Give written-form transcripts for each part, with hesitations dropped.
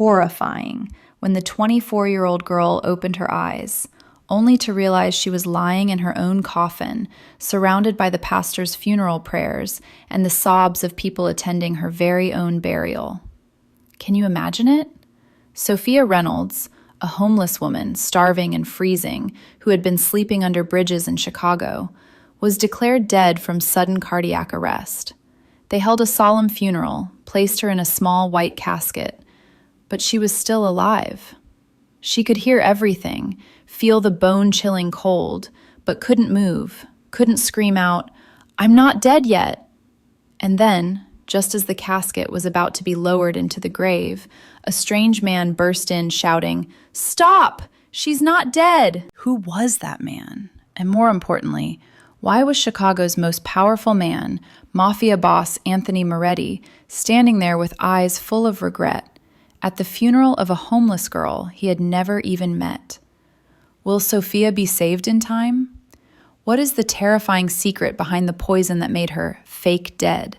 horrifying when the 24-year-old girl opened her eyes, only to realize she was lying in her own coffin, surrounded by the pastor's funeral prayers and the sobs of people attending her very own burial. Can you imagine it? Sophia Reynolds, a homeless woman starving and freezing who had been sleeping under bridges in Chicago, was declared dead from sudden cardiac arrest. They held a solemn funeral, placed her in a small white casket, but she was still alive. She could hear everything, feel the bone-chilling cold, but couldn't move, couldn't scream out, "I'm not dead yet." And then, just as the casket was about to be lowered into the grave, a strange man burst in shouting, "Stop! She's not dead!" Who was that man? And more importantly, why was Chicago's most powerful man, Mafia boss Anthony Moretti, standing there with eyes full of regret at the funeral of a homeless girl he had never even met? Will Sophia be saved in time? What is the terrifying secret behind the poison that made her fake dead?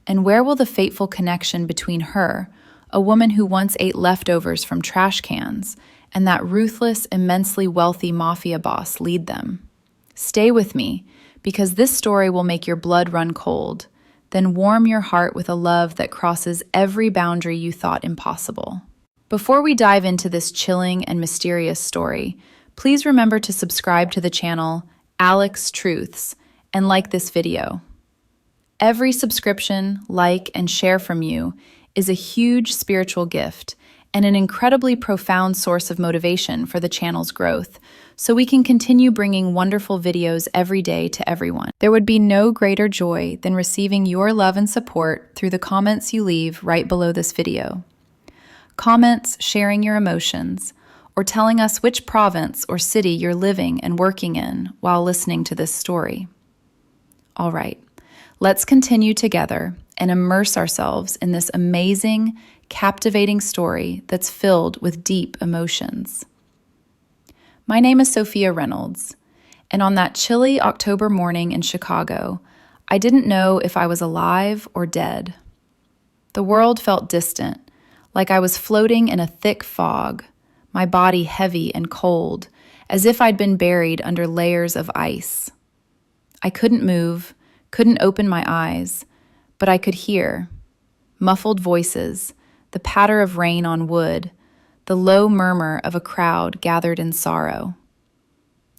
And where will the fateful connection between her, a woman who once ate leftovers from trash cans, and that ruthless, immensely wealthy mafia boss lead them? Stay with me, because this story will make your blood run cold, then warm your heart with a love that crosses every boundary you thought impossible. Before we dive into this chilling and mysterious story, please remember to subscribe to the channel Alex Truths and like this video. Every subscription, like, and share from you is a huge spiritual gift and an incredibly profound source of motivation for the channel's growth, so we can continue bringing wonderful videos every day to everyone. There would be no greater joy than receiving your love and support through the comments you leave right below this video. Comments sharing your emotions, or telling us which province or city you're living and working in while listening to this story. All right, let's continue together and immerse ourselves in this amazing, captivating story that's filled with deep emotions. My name is Sophia Reynolds, and on that chilly October morning in Chicago, I didn't know if I was alive or dead. The world felt distant, like I was floating in a thick fog, my body heavy and cold, as if I'd been buried under layers of ice. I couldn't move, couldn't open my eyes, but I could hear muffled voices, the patter of rain on wood, the low murmur of a crowd gathered in sorrow.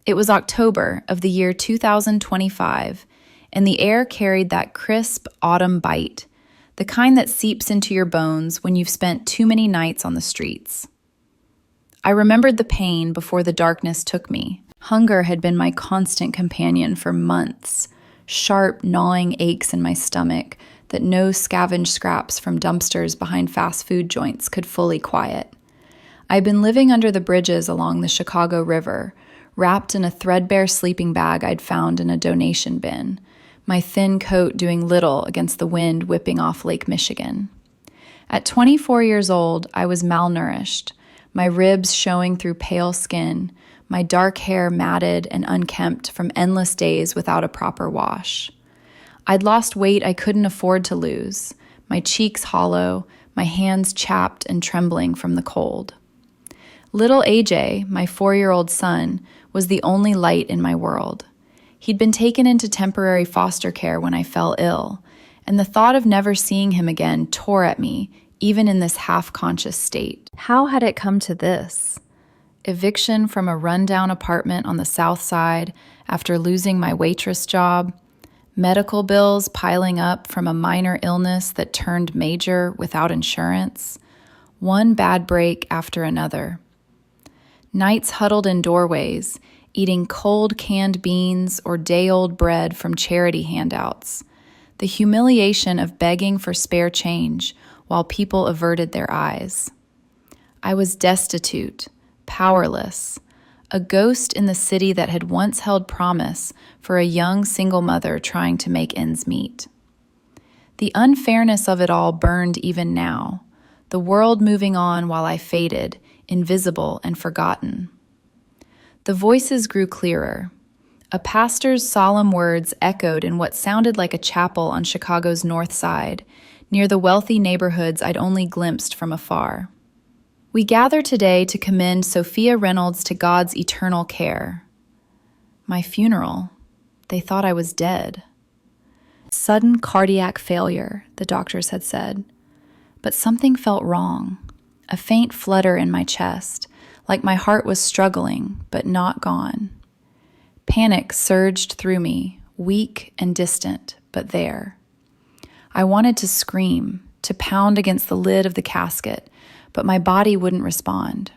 It was October of the year 2025, and the air carried that crisp autumn bite, the kind that seeps into your bones when you've spent too many nights on the streets. I remembered the pain before the darkness took me. Hunger had been my constant companion for months, sharp, gnawing aches in my stomach that no scavenged scraps from dumpsters behind fast food joints could fully quiet. I'd been living under the bridges along the Chicago River, wrapped in a threadbare sleeping bag I'd found in a donation bin, my thin coat doing little against the wind whipping off Lake Michigan. At 24 years old, I was malnourished, my ribs showing through pale skin, my dark hair matted and unkempt from endless days without a proper wash. I'd lost weight I couldn't afford to lose, my cheeks hollow, my hands chapped and trembling from the cold. Little AJ, my 4-year-old son, was the only light in my world. He'd been taken into temporary foster care when I fell ill, and the thought of never seeing him again tore at me, even in this half-conscious state. How had it come to this? Eviction from a rundown apartment on the South Side after losing my waitress job, medical bills piling up from a minor illness that turned major without insurance, one bad break after another. Nights huddled in doorways, eating cold canned beans or day-old bread from charity handouts. The humiliation of begging for spare change while people averted their eyes. I was destitute, powerless, a ghost in the city that had once held promise for a young single mother trying to make ends meet. The unfairness of it all burned even now, the world moving on while I faded, invisible and forgotten. The voices grew clearer. A pastor's solemn words echoed in what sounded like a chapel on Chicago's north side, near the wealthy neighborhoods I'd only glimpsed from afar. We gather today to commend Sophia Reynolds to God's eternal care. My funeral. They thought I was dead. Sudden cardiac failure, the doctors had said. But something felt wrong. A faint flutter in my chest, like my heart was struggling, but not gone. Panic surged through me, weak and distant, but there. I wanted to scream, to pound against the lid of the casket, but my body wouldn't respond.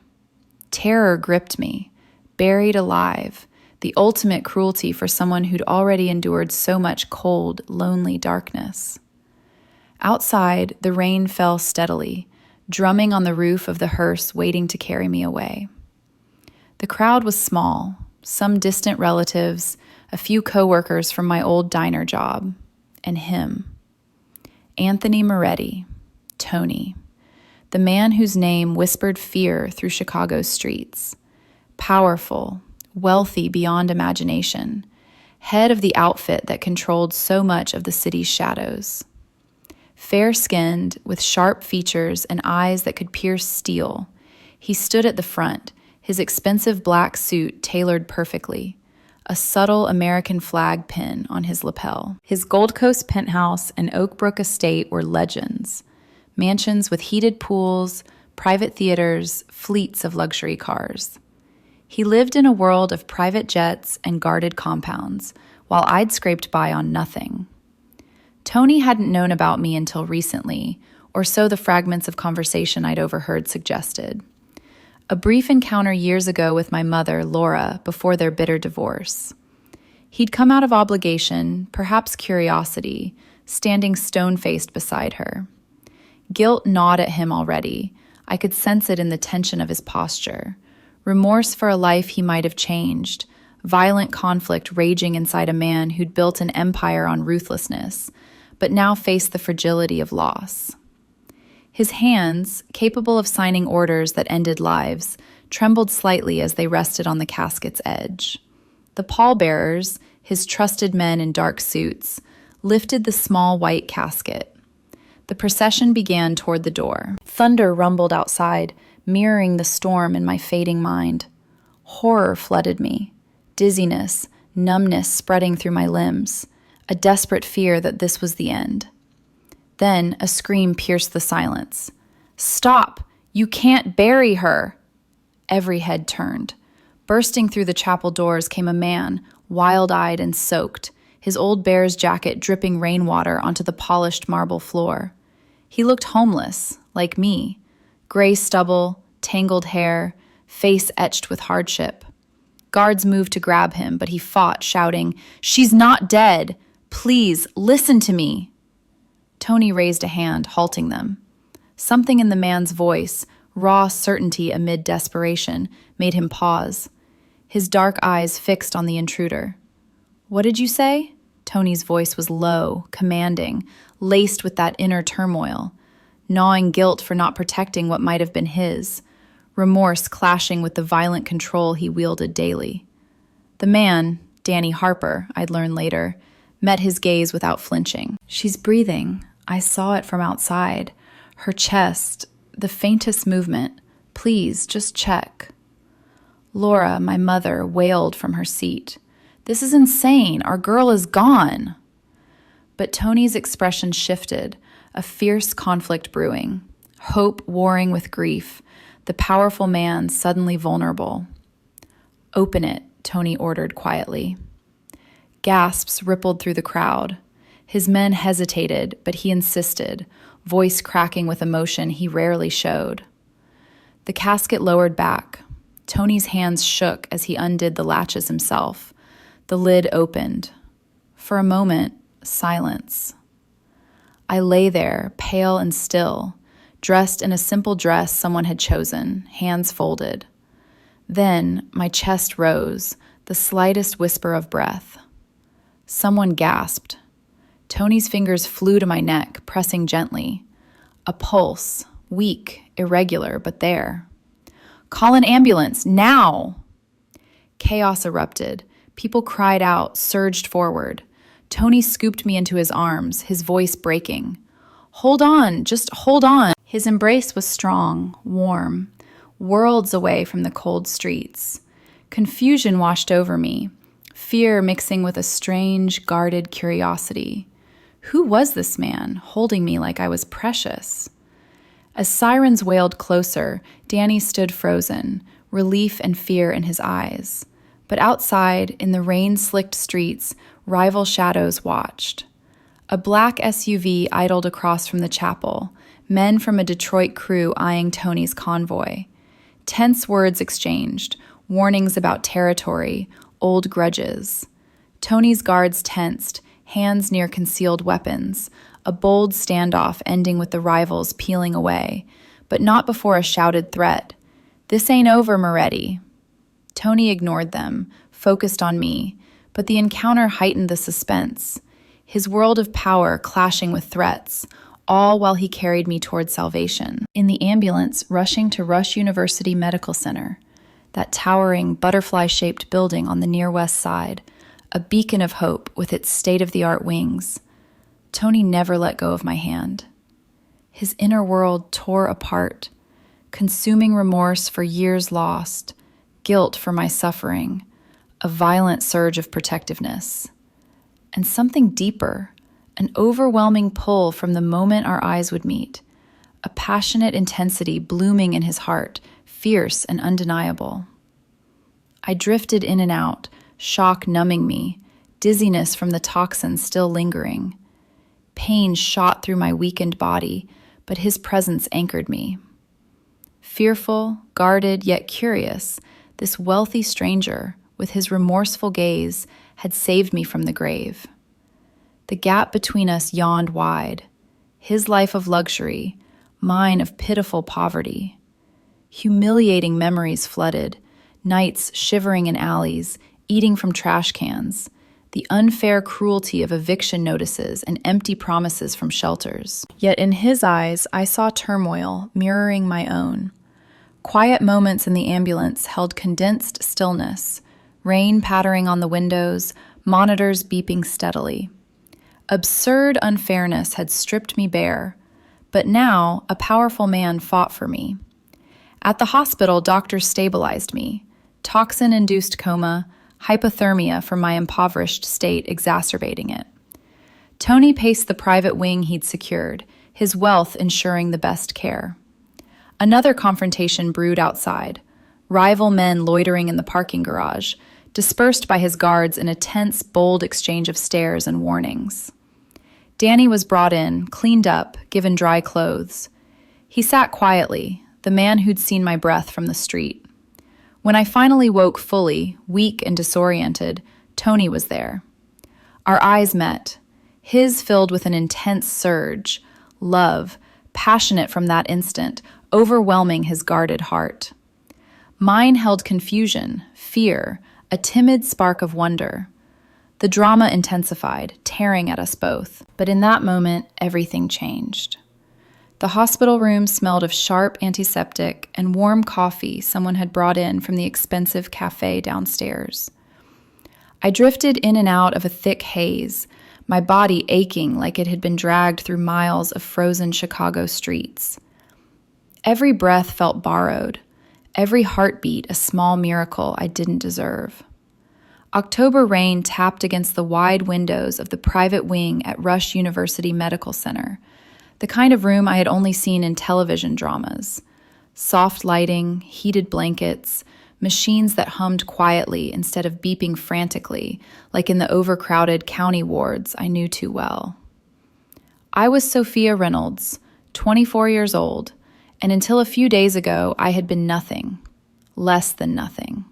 Terror gripped me, buried alive, the ultimate cruelty for someone who'd already endured so much cold, lonely darkness. Outside, the rain fell steadily, drumming on the roof of the hearse waiting to carry me away. The crowd was small, some distant relatives, a few coworkers from my old diner job, and him. Anthony Moretti, Tony, the man whose name whispered fear through Chicago's streets. Powerful, wealthy beyond imagination, head of the outfit that controlled so much of the city's shadows. Fair-skinned, with sharp features and eyes that could pierce steel, he stood at the front, his expensive black suit tailored perfectly, a subtle American flag pin on his lapel. His Gold Coast penthouse and Oak Brook estate were legends, mansions with heated pools, private theaters, fleets of luxury cars. He lived in a world of private jets and guarded compounds, while I'd scraped by on nothing. Tony hadn't known about me until recently, or so the fragments of conversation I'd overheard suggested. A brief encounter years ago with my mother, Laura, before their bitter divorce. He'd come out of obligation, perhaps curiosity, standing stone-faced beside her. Guilt gnawed at him already. I could sense it in the tension of his posture. Remorse for a life he might have changed, violent conflict raging inside a man who'd built an empire on ruthlessness, but now faced the fragility of loss. His hands, capable of signing orders that ended lives, trembled slightly as they rested on the casket's edge. The pallbearers, his trusted men in dark suits, lifted the small white casket. The procession began toward the door. Thunder rumbled outside, mirroring the storm in my fading mind. Horror flooded me, dizziness, numbness spreading through my limbs, a desperate fear that this was the end. Then a scream pierced the silence. "Stop! You can't bury her!" Every head turned. Bursting through the chapel doors came a man, wild-eyed and soaked, his old bear's jacket dripping rainwater onto the polished marble floor. He looked homeless, like me, gray stubble, tangled hair, face etched with hardship. Guards moved to grab him, but he fought, shouting, "She's not dead! Please, listen to me!" Tony raised a hand, halting them. Something in the man's voice, raw certainty amid desperation, made him pause, his dark eyes fixed on the intruder. "What did you say?" Tony's voice was low, commanding, laced with that inner turmoil, gnawing guilt for not protecting what might have been his, remorse clashing with the violent control he wielded daily. The man, Danny Harper, I'd learn later, met his gaze without flinching. "She's breathing. I saw it from outside. Her chest, the faintest movement. Please, just check." Laura, my mother, wailed from her seat. "This is insane. Our girl is gone." But Tony's expression shifted, a fierce conflict brewing, hope warring with grief, the powerful man suddenly vulnerable. "Open it," Tony ordered quietly. Gasps rippled through the crowd. His men hesitated, but he insisted, voice cracking with emotion he rarely showed. The casket lowered back. Tony's hands shook as he undid the latches himself. The lid opened. For a moment, silence. I lay there, pale and still, dressed in a simple dress someone had chosen, hands folded. Then my chest rose, the slightest whisper of breath. Someone gasped. Tony's fingers flew to my neck, pressing gently. A pulse, weak, irregular, but there. "Call an ambulance, now!" Chaos erupted. People cried out, surged forward. Tony scooped me into his arms, his voice breaking. "Hold on, just hold on." His embrace was strong, warm, worlds away from the cold streets. Confusion washed over me, fear mixing with a strange, guarded curiosity. Who was this man, holding me like I was precious? As sirens wailed closer, Danny stood frozen, relief and fear in his eyes. But outside, in the rain-slicked streets, rival shadows watched. A black SUV idled across from the chapel, men from a Detroit crew eyeing Tony's convoy. Tense words exchanged, warnings about territory, old grudges. Tony's guards tensed, hands near concealed weapons, a bold standoff ending with the rivals peeling away, but not before a shouted threat. "This ain't over, Moretti." Tony ignored them, focused on me, but the encounter heightened the suspense. His world of power clashing with threats, all while he carried me toward salvation. In the ambulance rushing to Rush University Medical Center, that towering, butterfly-shaped building on the near west side, a beacon of hope with its state-of-the-art wings, Tony never let go of my hand. His inner world tore apart, consuming remorse for years lost, guilt for my suffering, a violent surge of protectiveness, and something deeper, an overwhelming pull from the moment our eyes would meet, a passionate intensity blooming in his heart, fierce and undeniable. I drifted in and out, shock numbing me, dizziness from the toxin still lingering. Pain shot through my weakened body, but his presence anchored me. Fearful, guarded, yet curious, this wealthy stranger, with his remorseful gaze, had saved me from the grave. The gap between us yawned wide, his life of luxury, mine of pitiful poverty. Humiliating memories flooded, nights shivering in alleys, eating from trash cans, the unfair cruelty of eviction notices and empty promises from shelters. Yet in his eyes, I saw turmoil mirroring my own. Quiet moments in the ambulance held condensed stillness, rain pattering on the windows, monitors beeping steadily. Absurd unfairness had stripped me bare, but now a powerful man fought for me. At the hospital, doctors stabilized me. Toxin-induced coma, hypothermia from my impoverished state exacerbating it. Tony paced the private wing he'd secured, his wealth ensuring the best care. Another confrontation brewed outside, rival men loitering in the parking garage, dispersed by his guards in a tense, bold exchange of stares and warnings. Danny was brought in, cleaned up, given dry clothes. He sat quietly, the man who'd seen my breath from the street. When I finally woke fully, weak and disoriented, Tony was there. Our eyes met, his filled with an intense surge, love, passionate from that instant, overwhelming his guarded heart. Mine held confusion, fear, a timid spark of wonder. The drama intensified, tearing at us both. But in that moment, everything changed. The hospital room smelled of sharp antiseptic and warm coffee someone had brought in from the expensive cafe downstairs. I drifted in and out of a thick haze, my body aching like it had been dragged through miles of frozen Chicago streets. Every breath felt borrowed, every heartbeat a small miracle I didn't deserve. October rain tapped against the wide windows of the private wing at Rush University Medical Center, the kind of room I had only seen in television dramas. Soft lighting, heated blankets, machines that hummed quietly instead of beeping frantically, like in the overcrowded county wards I knew too well. I was Sophia Reynolds, 24 years old, and until a few days ago, I had been nothing, less than nothing.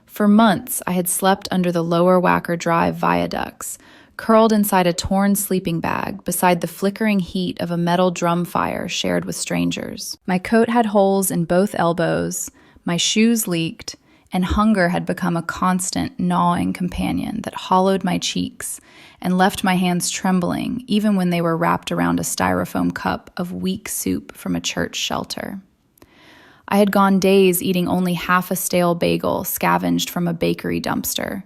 For months, I had slept under the Lower Wacker Drive viaducts, curled inside a torn sleeping bag beside the flickering heat of a metal drum fire shared with strangers. My coat had holes in both elbows, my shoes leaked, and hunger had become a constant, gnawing companion that hollowed my cheeks and left my hands trembling even when they were wrapped around a styrofoam cup of weak soup from a church shelter. I had gone days eating only half a stale bagel scavenged from a bakery dumpster.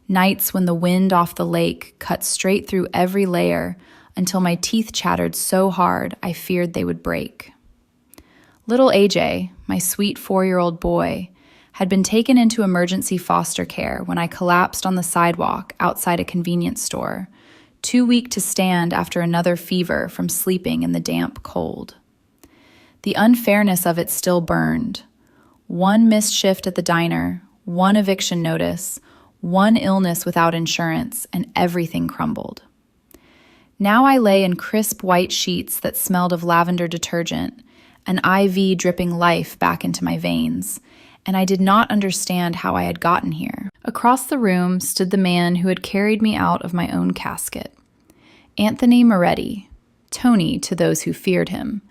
Nights when the wind off the lake cut straight through every layer until my teeth chattered so hard I feared they would break. Little AJ, my sweet 4-year-old boy, had been taken into emergency foster care when I collapsed on the sidewalk outside a convenience store, too weak to stand after another fever from sleeping in the damp cold. The unfairness of it still burned. One missed shift at the diner, one eviction notice, one illness without insurance, and everything crumbled. Now I lay in crisp white sheets that smelled of lavender detergent, an IV dripping life back into my veins, and I did not understand how I had gotten here. Across the room stood the man who had carried me out of my own casket. Anthony Moretti, Tony to those who feared him,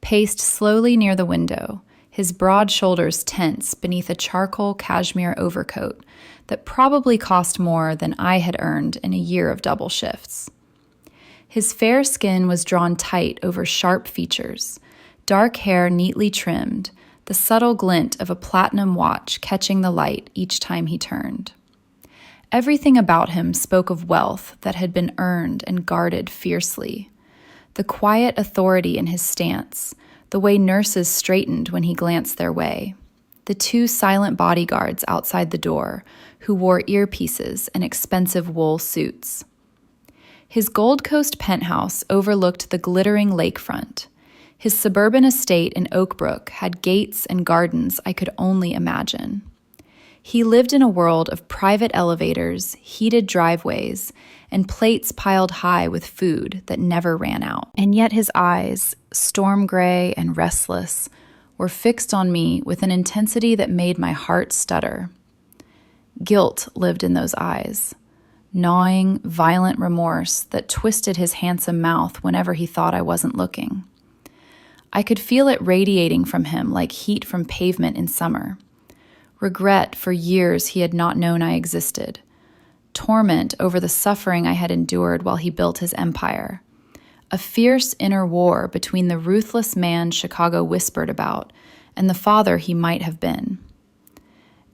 paced slowly near the window, his broad shoulders tense beneath a charcoal cashmere overcoat that probably cost more than I had earned in a year of double shifts. His fair skin was drawn tight over sharp features, dark hair neatly trimmed, the subtle glint of a platinum watch catching the light each time he turned. Everything about him spoke of wealth that had been earned and guarded fiercely. The quiet authority in his stance, the way nurses straightened when he glanced their way, the 2 silent bodyguards outside the door who wore earpieces and expensive wool suits. His Gold Coast penthouse overlooked the glittering lakefront. His suburban estate in Oakbrook had gates and gardens I could only imagine. He lived in a world of private elevators, heated driveways, and plates piled high with food that never ran out. And yet his eyes, storm gray and restless, were fixed on me with an intensity that made my heart stutter. Guilt lived in those eyes, gnawing, violent remorse that twisted his handsome mouth whenever he thought I wasn't looking. I could feel it radiating from him like heat from pavement in summer. Regret for years he had not known I existed. Torment over the suffering I had endured while he built his empire. A fierce inner war between the ruthless man Chicago whispered about and the father he might have been.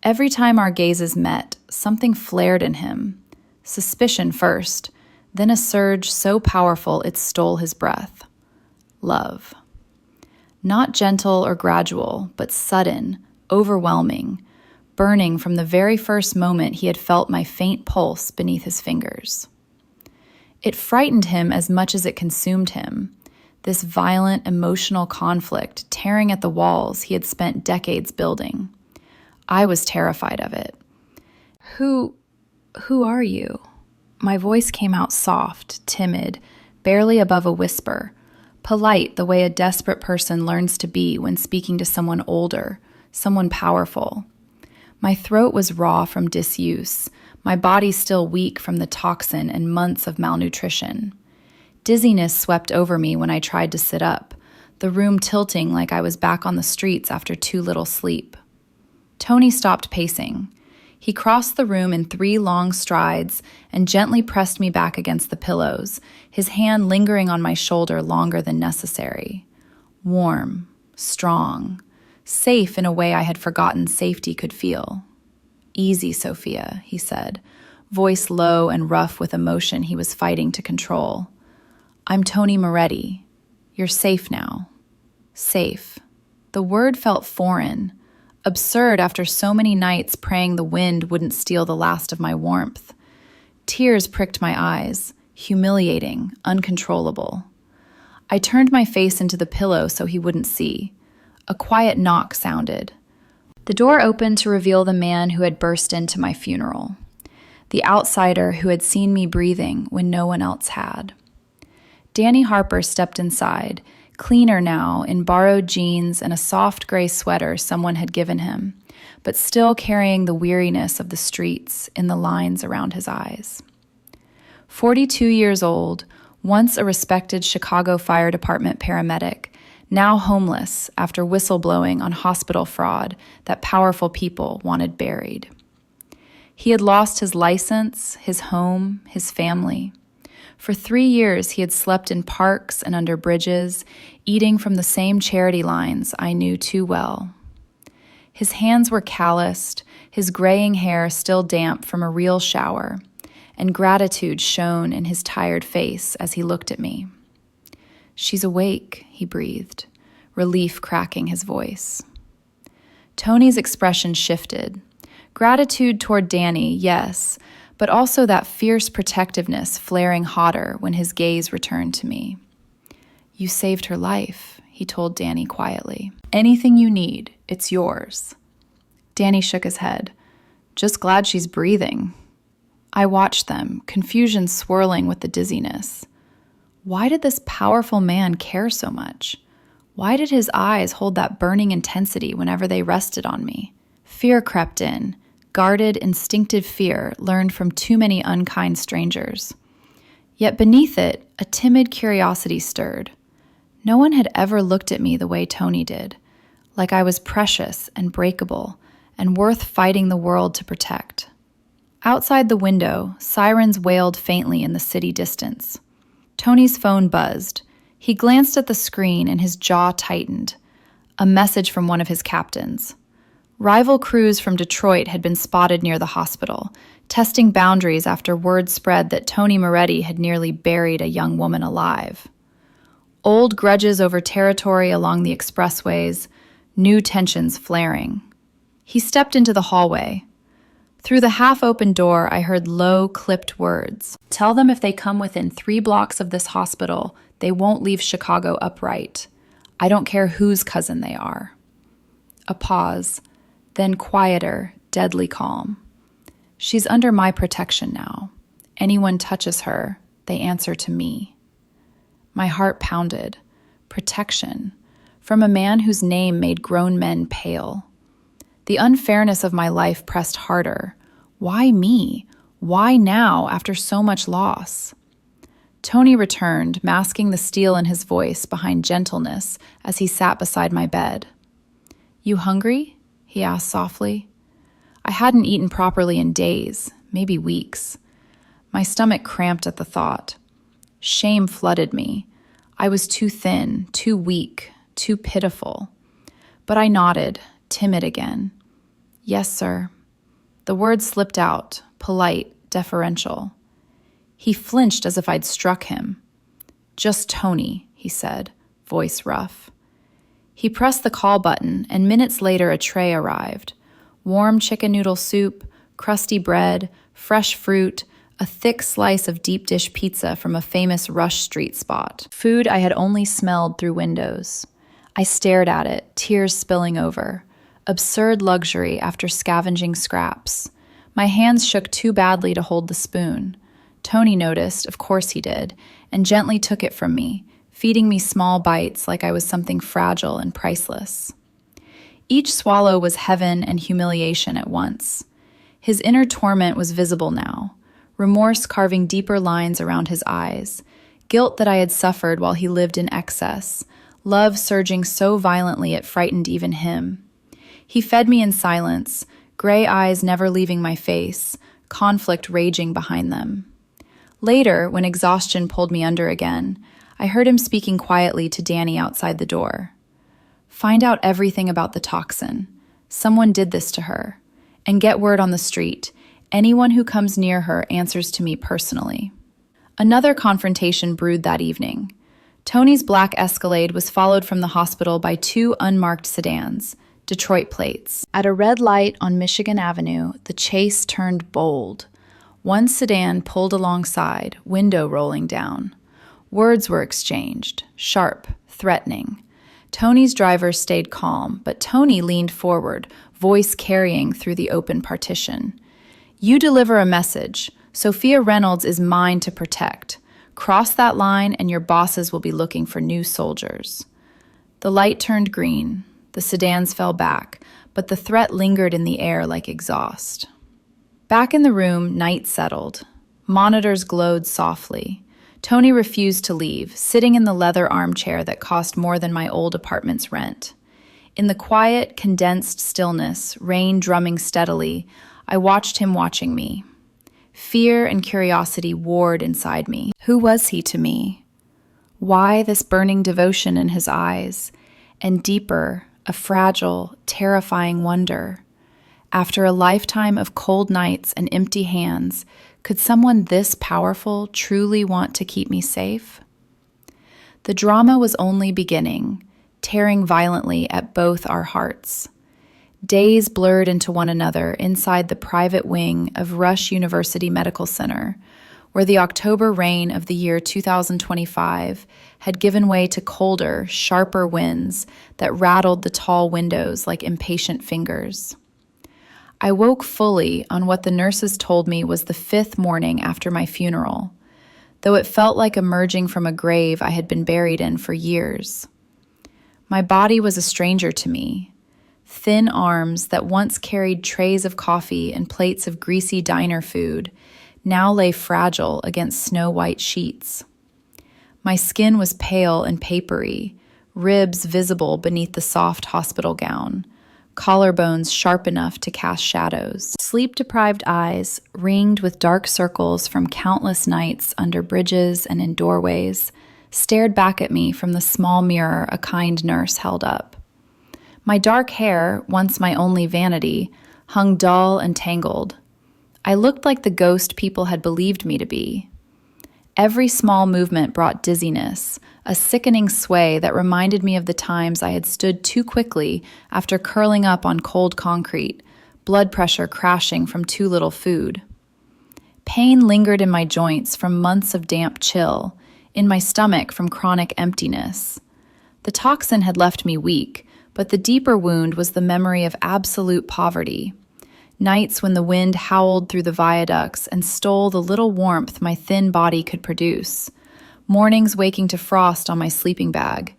Every time our gazes met, something flared in him. Suspicion first, then a surge so powerful it stole his breath. Love. Not gentle or gradual, but sudden, overwhelming, burning from the very first moment he had felt my faint pulse beneath his fingers. It frightened him as much as it consumed him, this violent emotional conflict tearing at the walls he had spent decades building. I was terrified of it. Who are you? My voice came out soft, timid, barely above a whisper, polite the way a desperate person learns to be when speaking to someone older, someone powerful. My throat was raw from disuse, my body still weak from the toxin and months of malnutrition. Dizziness swept over me when I tried to sit up, the room tilting like I was back on the streets after too little sleep. Tony stopped pacing. He crossed the room in 3 long strides and gently pressed me back against the pillows, his hand lingering on my shoulder longer than necessary. Warm, strong, safe in a way I had forgotten safety could feel. "Easy, Sophia," he said, voice low and rough with emotion he was fighting to control. "I'm Tony Moretti. You're safe now." Safe. The word felt foreign, absurd after so many nights praying the wind wouldn't steal the last of my warmth. Tears pricked my eyes, humiliating, uncontrollable. I turned my face into the pillow so he wouldn't see. A quiet knock sounded. The door opened to reveal the man who had burst into my funeral, the outsider who had seen me breathing when no one else had. Danny Harper stepped inside, cleaner now in borrowed jeans and a soft gray sweater someone had given him, but still carrying the weariness of the streets in the lines around his eyes. 42 years old, once a respected Chicago Fire Department paramedic, now homeless after whistleblowing on hospital fraud that powerful people wanted buried. He had lost his license, his home, his family. For 3 years, he had slept in parks and under bridges, eating from the same charity lines I knew too well. His hands were calloused, his graying hair still damp from a real shower, and gratitude shone in his tired face as he looked at me. "She's awake," he breathed, relief cracking his voice. Tony's expression shifted. Gratitude toward Danny, yes, but also that fierce protectiveness flaring hotter when his gaze returned to me. "You saved her life," he told Danny quietly. "Anything you need, it's yours." Danny shook his head. "Just glad she's breathing." I watched them, confusion swirling with the dizziness. Why did this powerful man care so much? Why did his eyes hold that burning intensity whenever they rested on me? Fear crept in, guarded, instinctive fear learned from too many unkind strangers. Yet beneath it, a timid curiosity stirred. No one had ever looked at me the way Tony did, like I was precious and breakable and worth fighting the world to protect. Outside the window, sirens wailed faintly in the city distance. Tony's phone buzzed. He glanced at the screen and his jaw tightened. A message from one of his captains. Rival crews from Detroit had been spotted near the hospital, testing boundaries after word spread that Tony Moretti had nearly buried a young woman alive. Old grudges over territory along the expressways, new tensions flaring. He stepped into the hallway. Through the half-open door, I heard low, clipped words. "Tell them if they come within 3 blocks of this hospital, they won't leave Chicago upright. I don't care whose cousin they are." A pause, then quieter, deadly calm. "She's under my protection now. Anyone touches her, they answer to me." My heart pounded. Protection. From a man whose name made grown men pale. The unfairness of my life pressed harder. Why me? Why now, after so much loss? Tony returned, masking the steel in his voice behind gentleness as he sat beside my bed. "You hungry?" he asked softly. I hadn't eaten properly in days, maybe weeks. My stomach cramped at the thought. Shame flooded me. I was too thin, too weak, too pitiful. But I nodded, timid again. "Yes, sir." The words slipped out, polite, deferential. He flinched as if I'd struck him. "Just Tony," he said, voice rough. He pressed the call button, and minutes later a tray arrived. Warm chicken noodle soup, crusty bread, fresh fruit, a thick slice of deep dish pizza from a famous Rush Street spot. Food I had only smelled through windows. I stared at it, tears spilling over. Absurd luxury after scavenging scraps. My hands shook too badly to hold the spoon. Tony noticed, of course he did, and gently took it from me, feeding me small bites like I was something fragile and priceless. Each swallow was heaven and humiliation at once. His inner torment was visible now, remorse carving deeper lines around his eyes, guilt that I had suffered while he lived in excess, love surging so violently it frightened even him. He fed me in silence, gray eyes never leaving my face, conflict raging behind them. Later, when exhaustion pulled me under again, I heard him speaking quietly to Danny outside the door. "Find out everything about the toxin. Someone did this to her. And get word on the street. Anyone who comes near her answers to me personally." Another confrontation brewed that evening. Tony's black Escalade was followed from the hospital by 2 unmarked sedans, Detroit plates. At a red light on Michigan Avenue, the chase turned bold. One sedan pulled alongside, window rolling down. Words were exchanged, sharp, threatening. Tony's driver stayed calm, but Tony leaned forward, voice carrying through the open partition. "You deliver a message. Sophia Reynolds is mine to protect. Cross that line and your bosses will be looking for new soldiers." The light turned green. The sedans fell back, but the threat lingered in the air like exhaust. Back in the room, night settled. Monitors glowed softly. Tony refused to leave, sitting in the leather armchair that cost more than my old apartment's rent. In the quiet, condensed stillness, rain drumming steadily, I watched him watching me. Fear and curiosity warred inside me. Who was he to me? Why this burning devotion in his eyes? And deeper, a fragile, terrifying wonder. After a lifetime of cold nights and empty hands, could someone this powerful truly want to keep me safe? The drama was only beginning, tearing violently at both our hearts. Days blurred into one another inside the private wing of Rush University Medical Center, where the October rain of the year 2025 had given way to colder, sharper winds that rattled the tall windows like impatient fingers. I woke fully on what the nurses told me was the 5th morning after my funeral, though it felt like emerging from a grave I had been buried in for years. My body was a stranger to me. Thin arms that once carried trays of coffee and plates of greasy diner food now lay fragile against snow-white sheets. My skin was pale and papery, ribs visible beneath the soft hospital gown, collarbones sharp enough to cast shadows. Sleep-deprived eyes, ringed with dark circles from countless nights under bridges and in doorways, stared back at me from the small mirror a kind nurse held up. My dark hair, once my only vanity, hung dull and tangled. I looked like the ghost people had believed me to be. Every small movement brought dizziness, a sickening sway that reminded me of the times I had stood too quickly after curling up on cold concrete, blood pressure crashing from too little food. Pain lingered in my joints from months of damp chill, in my stomach from chronic emptiness. The toxin had left me weak, but the deeper wound was the memory of absolute poverty. Nights when the wind howled through the viaducts and stole the little warmth my thin body could produce. Mornings waking to frost on my sleeping bag.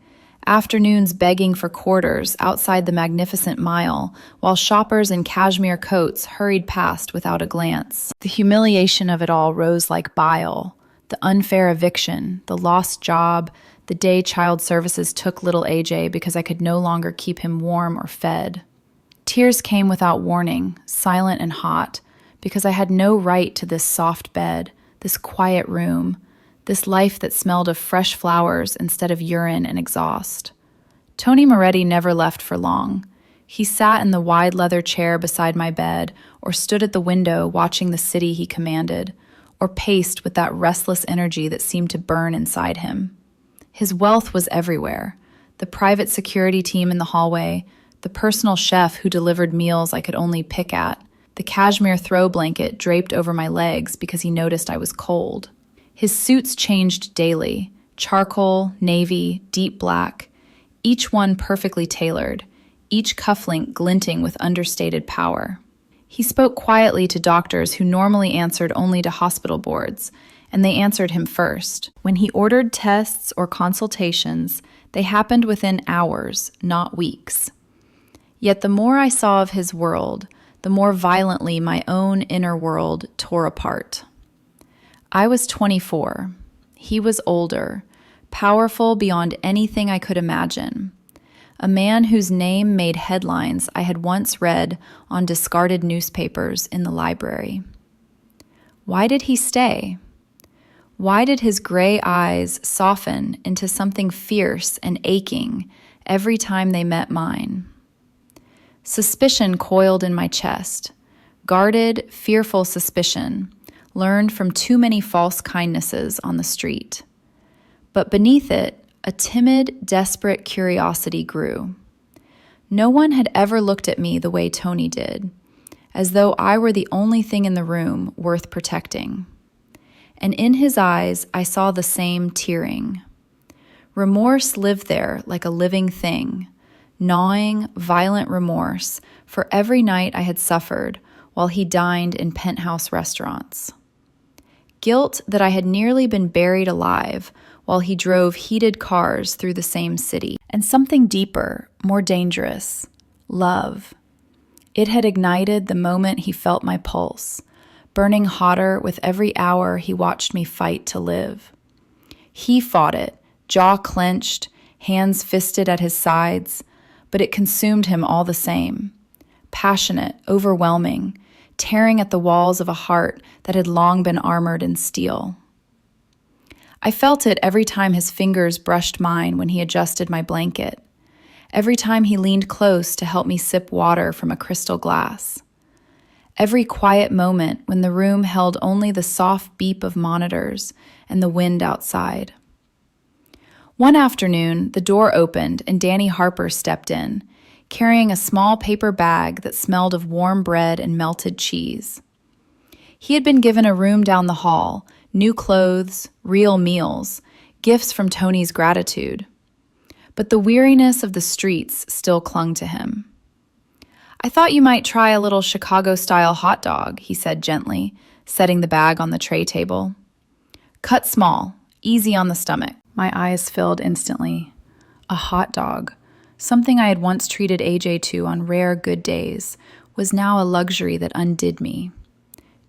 Afternoons begging for quarters outside the magnificent mile, while shoppers in cashmere coats hurried past without a glance. The humiliation of it all rose like bile. The unfair eviction, the lost job, the day child services took little AJ because I could no longer keep him warm or fed. Tears came without warning, silent and hot, because I had no right to this soft bed, this quiet room, this life that smelled of fresh flowers instead of urine and exhaust. Tony Moretti never left for long. He sat in the wide leather chair beside my bed, or stood at the window watching the city he commanded, or paced with that restless energy that seemed to burn inside him. His wealth was everywhere. The private security team in the hallway, the personal chef who delivered meals I could only pick at, the cashmere throw blanket draped over my legs because he noticed I was cold. His suits changed daily, charcoal, navy, deep black, each one perfectly tailored, each cufflink glinting with understated power. He spoke quietly to doctors who normally answered only to hospital boards, and they answered him first. When he ordered tests or consultations, they happened within hours, not weeks. Yet the more I saw of his world, the more violently my own inner world tore apart. I was 24. He was older, powerful beyond anything I could imagine. A man whose name made headlines I had once read on discarded newspapers in the library. Why did he stay? Why did his gray eyes soften into something fierce and aching every time they met mine? Suspicion coiled in my chest, guarded, fearful suspicion, learned from too many false kindnesses on the street. But beneath it, a timid, desperate curiosity grew. No one had ever looked at me the way Tony did, as though I were the only thing in the room worth protecting. And in his eyes, I saw the same tearing. Remorse lived there like a living thing, gnawing, violent remorse for every night I had suffered while he dined in penthouse restaurants. Guilt that I had nearly been buried alive while he drove heated cars through the same city. And something deeper, more dangerous, love. It had ignited the moment he felt my pulse, burning hotter with every hour he watched me fight to live. He fought it, jaw clenched, hands fisted at his sides, but it consumed him all the same. Passionate, overwhelming, tearing at the walls of a heart that had long been armored in steel. I felt it every time his fingers brushed mine when he adjusted my blanket, every time he leaned close to help me sip water from a crystal glass, every quiet moment when the room held only the soft beep of monitors and the wind outside. One afternoon, the door opened and Danny Harper stepped in, carrying a small paper bag that smelled of warm bread and melted cheese. He had been given a room down the hall, new clothes, real meals, gifts from Tony's gratitude. But the weariness of the streets still clung to him. "I thought you might try a little Chicago-style hot dog," he said gently, setting the bag on the tray table. "Cut small, easy on the stomach." My eyes filled instantly. A hot dog, something I had once treated AJ to on rare good days, was now a luxury that undid me.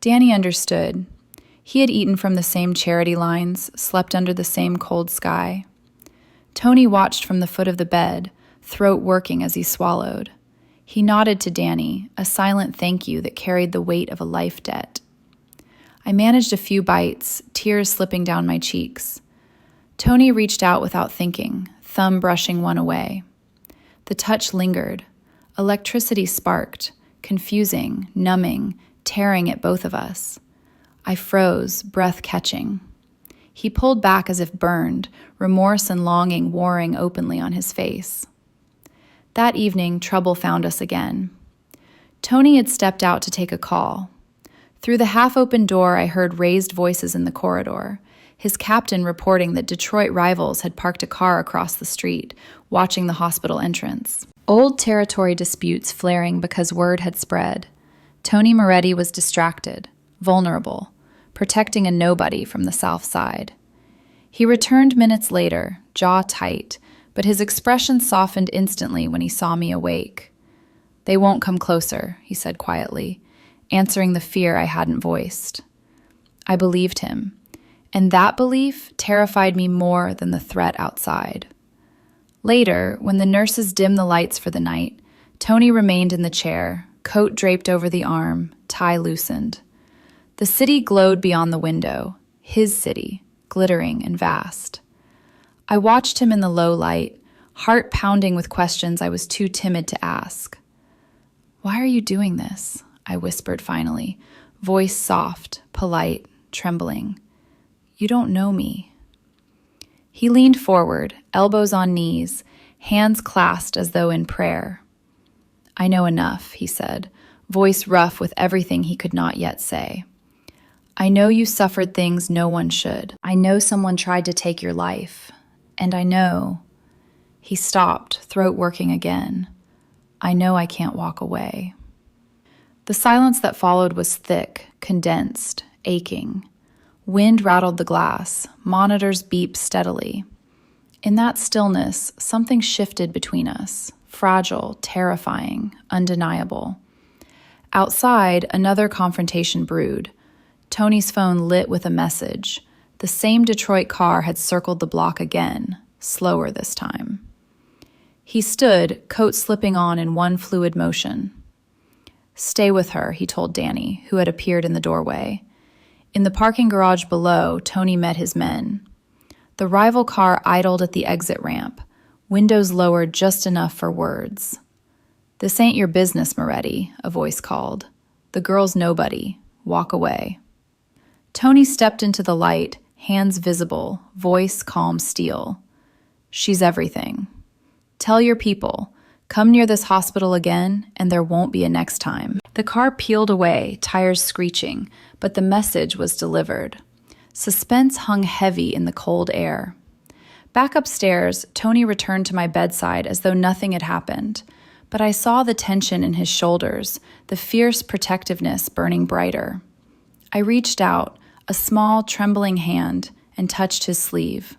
Danny understood. He had eaten from the same charity lines, slept under the same cold sky. Tony watched from the foot of the bed, throat working as he swallowed. He nodded to Danny, a silent thank you that carried the weight of a life debt. I managed a few bites, tears slipping down my cheeks. Tony reached out without thinking, thumb brushing one away. The touch lingered. Electricity sparked, confusing, numbing, tearing at both of us. I froze, breath catching. He pulled back as if burned, remorse and longing warring openly on his face. That evening, trouble found us again. Tony had stepped out to take a call. Through the half-open door, I heard raised voices in the corridor, his captain reporting that Detroit rivals had parked a car across the street, watching the hospital entrance. Old territory disputes flaring because word had spread. Tony Moretti was distracted, vulnerable, protecting a nobody from the South Side. He returned minutes later, jaw tight, but his expression softened instantly when he saw me awake. "They won't come closer," he said quietly, answering the fear I hadn't voiced. I believed him, and that belief terrified me more than the threat outside. Later, when the nurses dimmed the lights for the night, Tony remained in the chair, coat draped over the arm, tie loosened. The city glowed beyond the window, his city, glittering and vast. I watched him in the low light, heart pounding with questions I was too timid to ask. "Why are you doing this?" I whispered finally, voice soft, polite, trembling. "You don't know me." He leaned forward, elbows on knees, hands clasped as though in prayer. "I know enough," he said, voice rough with everything he could not yet say. "I know you suffered things no one should. I know someone tried to take your life. And I know—" He stopped, throat working again. "I know I can't walk away." The silence that followed was thick, condensed, aching. Wind rattled the glass, monitors beeped steadily. In that stillness, something shifted between us, fragile, terrifying, undeniable. Outside, another confrontation brewed. Tony's phone lit with a message. The same Detroit car had circled the block again, slower this time. He stood, coat slipping on in one fluid motion. "Stay with her," he told Danny, who had appeared in the doorway. In the parking garage below, Tony met his men. The rival car idled at the exit ramp, windows lowered just enough for words. "This ain't your business, Moretti," a voice called. "The girl's nobody. Walk away." Tony stepped into the light, hands visible, voice calm steel. "She's everything. Tell your people, come near this hospital again, and there won't be a next time." The car peeled away, tires screeching, but the message was delivered. Suspense hung heavy in the cold air. Back upstairs, Tony returned to my bedside as though nothing had happened, but I saw the tension in his shoulders, the fierce protectiveness burning brighter. I reached out, a small, trembling hand, and touched his sleeve.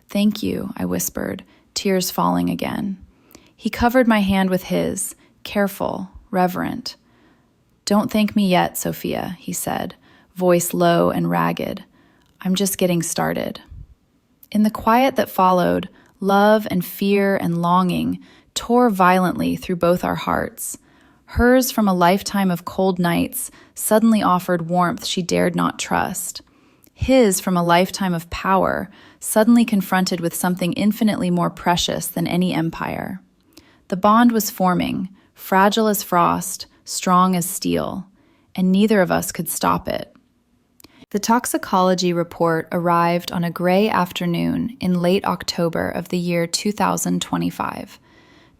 "Thank you," I whispered, tears falling again. He covered my hand with his, careful, reverent. "Don't thank me yet, Sophia," he said, voice low and ragged. "I'm just getting started." In the quiet that followed, love and fear and longing tore violently through both our hearts. Hers, from a lifetime of cold nights, suddenly offered warmth she dared not trust. His, from a lifetime of power, suddenly confronted with something infinitely more precious than any empire. The bond was forming, fragile as frost, strong as steel, and neither of us could stop it. The toxicology report arrived on a gray afternoon in late October of the year 2025.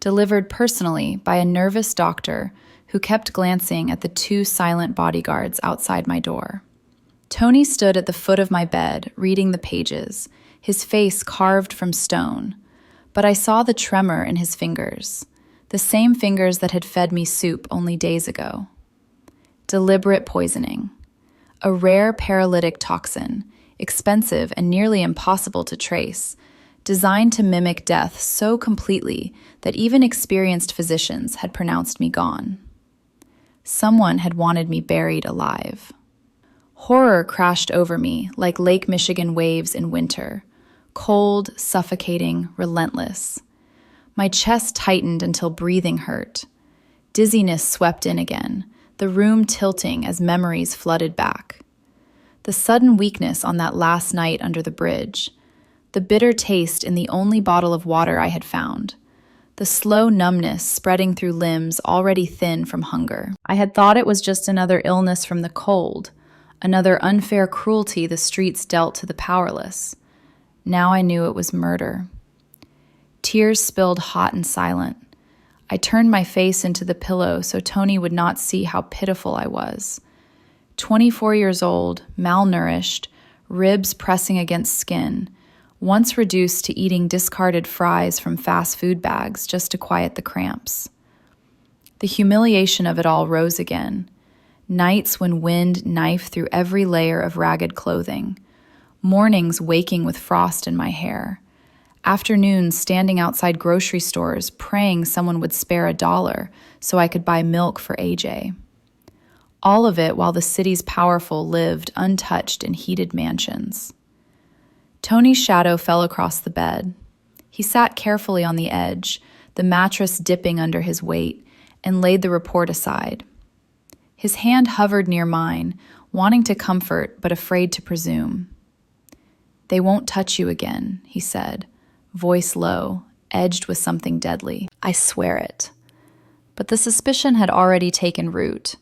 delivered personally by a nervous doctor who kept glancing at the 2 silent bodyguards outside my door. Tony stood at the foot of my bed, reading the pages, his face carved from stone, but I saw the tremor in his fingers, the same fingers that had fed me soup only days ago. Deliberate poisoning. A rare paralytic toxin, expensive and nearly impossible to trace, designed to mimic death so completely that even experienced physicians had pronounced me gone. Someone had wanted me buried alive. Horror crashed over me like Lake Michigan waves in winter, cold, suffocating, relentless. My chest tightened until breathing hurt. Dizziness swept in again, the room tilting as memories flooded back. The sudden weakness on that last night under the bridge, the bitter taste in the only bottle of water I had found, the slow numbness spreading through limbs already thin from hunger. I had thought it was just another illness from the cold, another unfair cruelty the streets dealt to the powerless. Now I knew it was murder. Tears spilled hot and silent. I turned my face into the pillow so Tony would not see how pitiful I was. 24 years old, malnourished, ribs pressing against skin, once reduced to eating discarded fries from fast food bags just to quiet the cramps. The humiliation of it all rose again. Nights when wind knifed through every layer of ragged clothing. Mornings waking with frost in my hair. Afternoons standing outside grocery stores praying someone would spare $1 so I could buy milk for AJ. All of it while the city's powerful lived untouched in heated mansions. Tony's shadow fell across the bed. He sat carefully on the edge, the mattress dipping under his weight, and laid the report aside. His hand hovered near mine, wanting to comfort but afraid to presume. "They won't touch you again," he said, voice low, edged with something deadly. I swear it. But the suspicion had already taken root.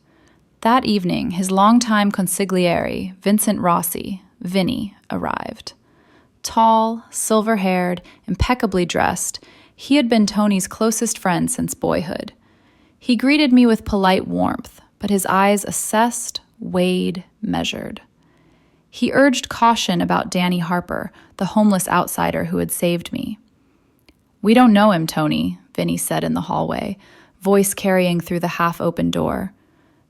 That evening, his longtime consigliere, Vincent Rossi, Vinny, arrived. Tall, silver-haired, impeccably dressed, he had been Tony's closest friend since boyhood. He greeted me with polite warmth, but his eyes assessed, weighed, measured. He urged caution about Danny Harper, the homeless outsider who had saved me. "We don't know him, Tony," Vinny said in the hallway, voice carrying through the half-open door.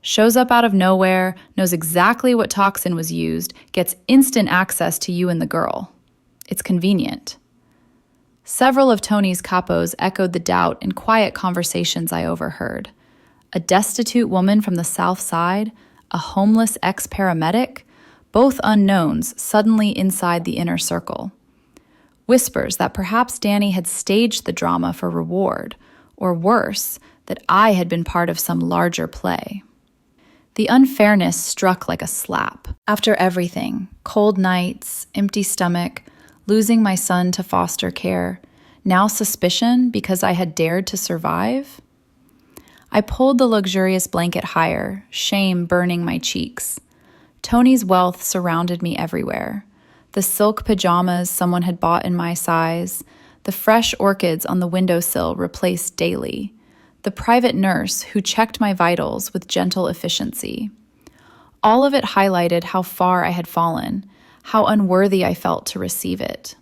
"Shows up out of nowhere, knows exactly what toxin was used, gets instant access to you and the girl. It's convenient." Several of Tony's capos echoed the doubt in quiet conversations I overheard. A destitute woman from the South Side, a homeless ex-paramedic, both unknowns suddenly inside the inner circle. Whispers that perhaps Danny had staged the drama for reward, or worse, that I had been part of some larger play. The unfairness struck like a slap. After everything, cold nights, empty stomach, losing my son to foster care, now suspicion because I had dared to survive? I pulled the luxurious blanket higher, shame burning my cheeks. Tony's wealth surrounded me everywhere. The silk pajamas someone had bought in my size, the fresh orchids on the windowsill replaced daily, the private nurse who checked my vitals with gentle efficiency. All of it highlighted how far I had fallen, how unworthy I felt to receive it.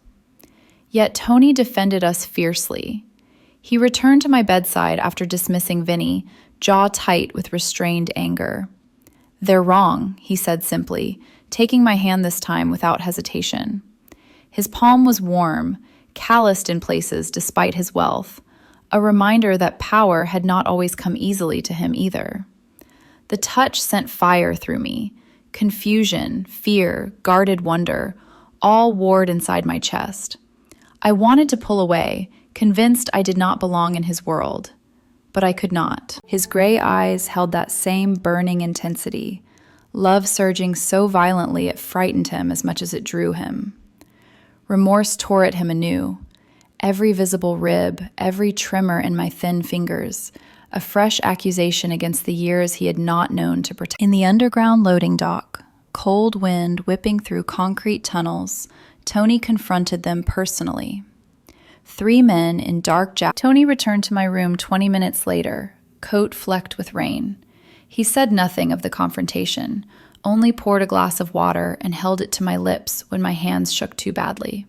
Yet Tony defended us fiercely. He returned to my bedside after dismissing Vinny, jaw tight with restrained anger. "They're wrong," he said simply, taking my hand this time without hesitation. His palm was warm, calloused in places despite his wealth, a reminder that power had not always come easily to him either. The touch sent fire through me. Confusion, fear, guarded wonder, all warred inside my chest. I wanted to pull away, convinced I did not belong in his world. But I could not. His gray eyes held that same burning intensity, love surging so violently it frightened him as much as it drew him. Remorse tore at him anew. Every visible rib, every tremor in my thin fingers, a fresh accusation against the years he had not known to protect. In the underground loading dock, cold wind whipping through concrete tunnels, Tony confronted them personally. 3 men in dark jackets. Tony returned to my room 20 minutes later, coat flecked with rain. He said nothing of the confrontation, only poured a glass of water and held it to my lips when my hands shook too badly.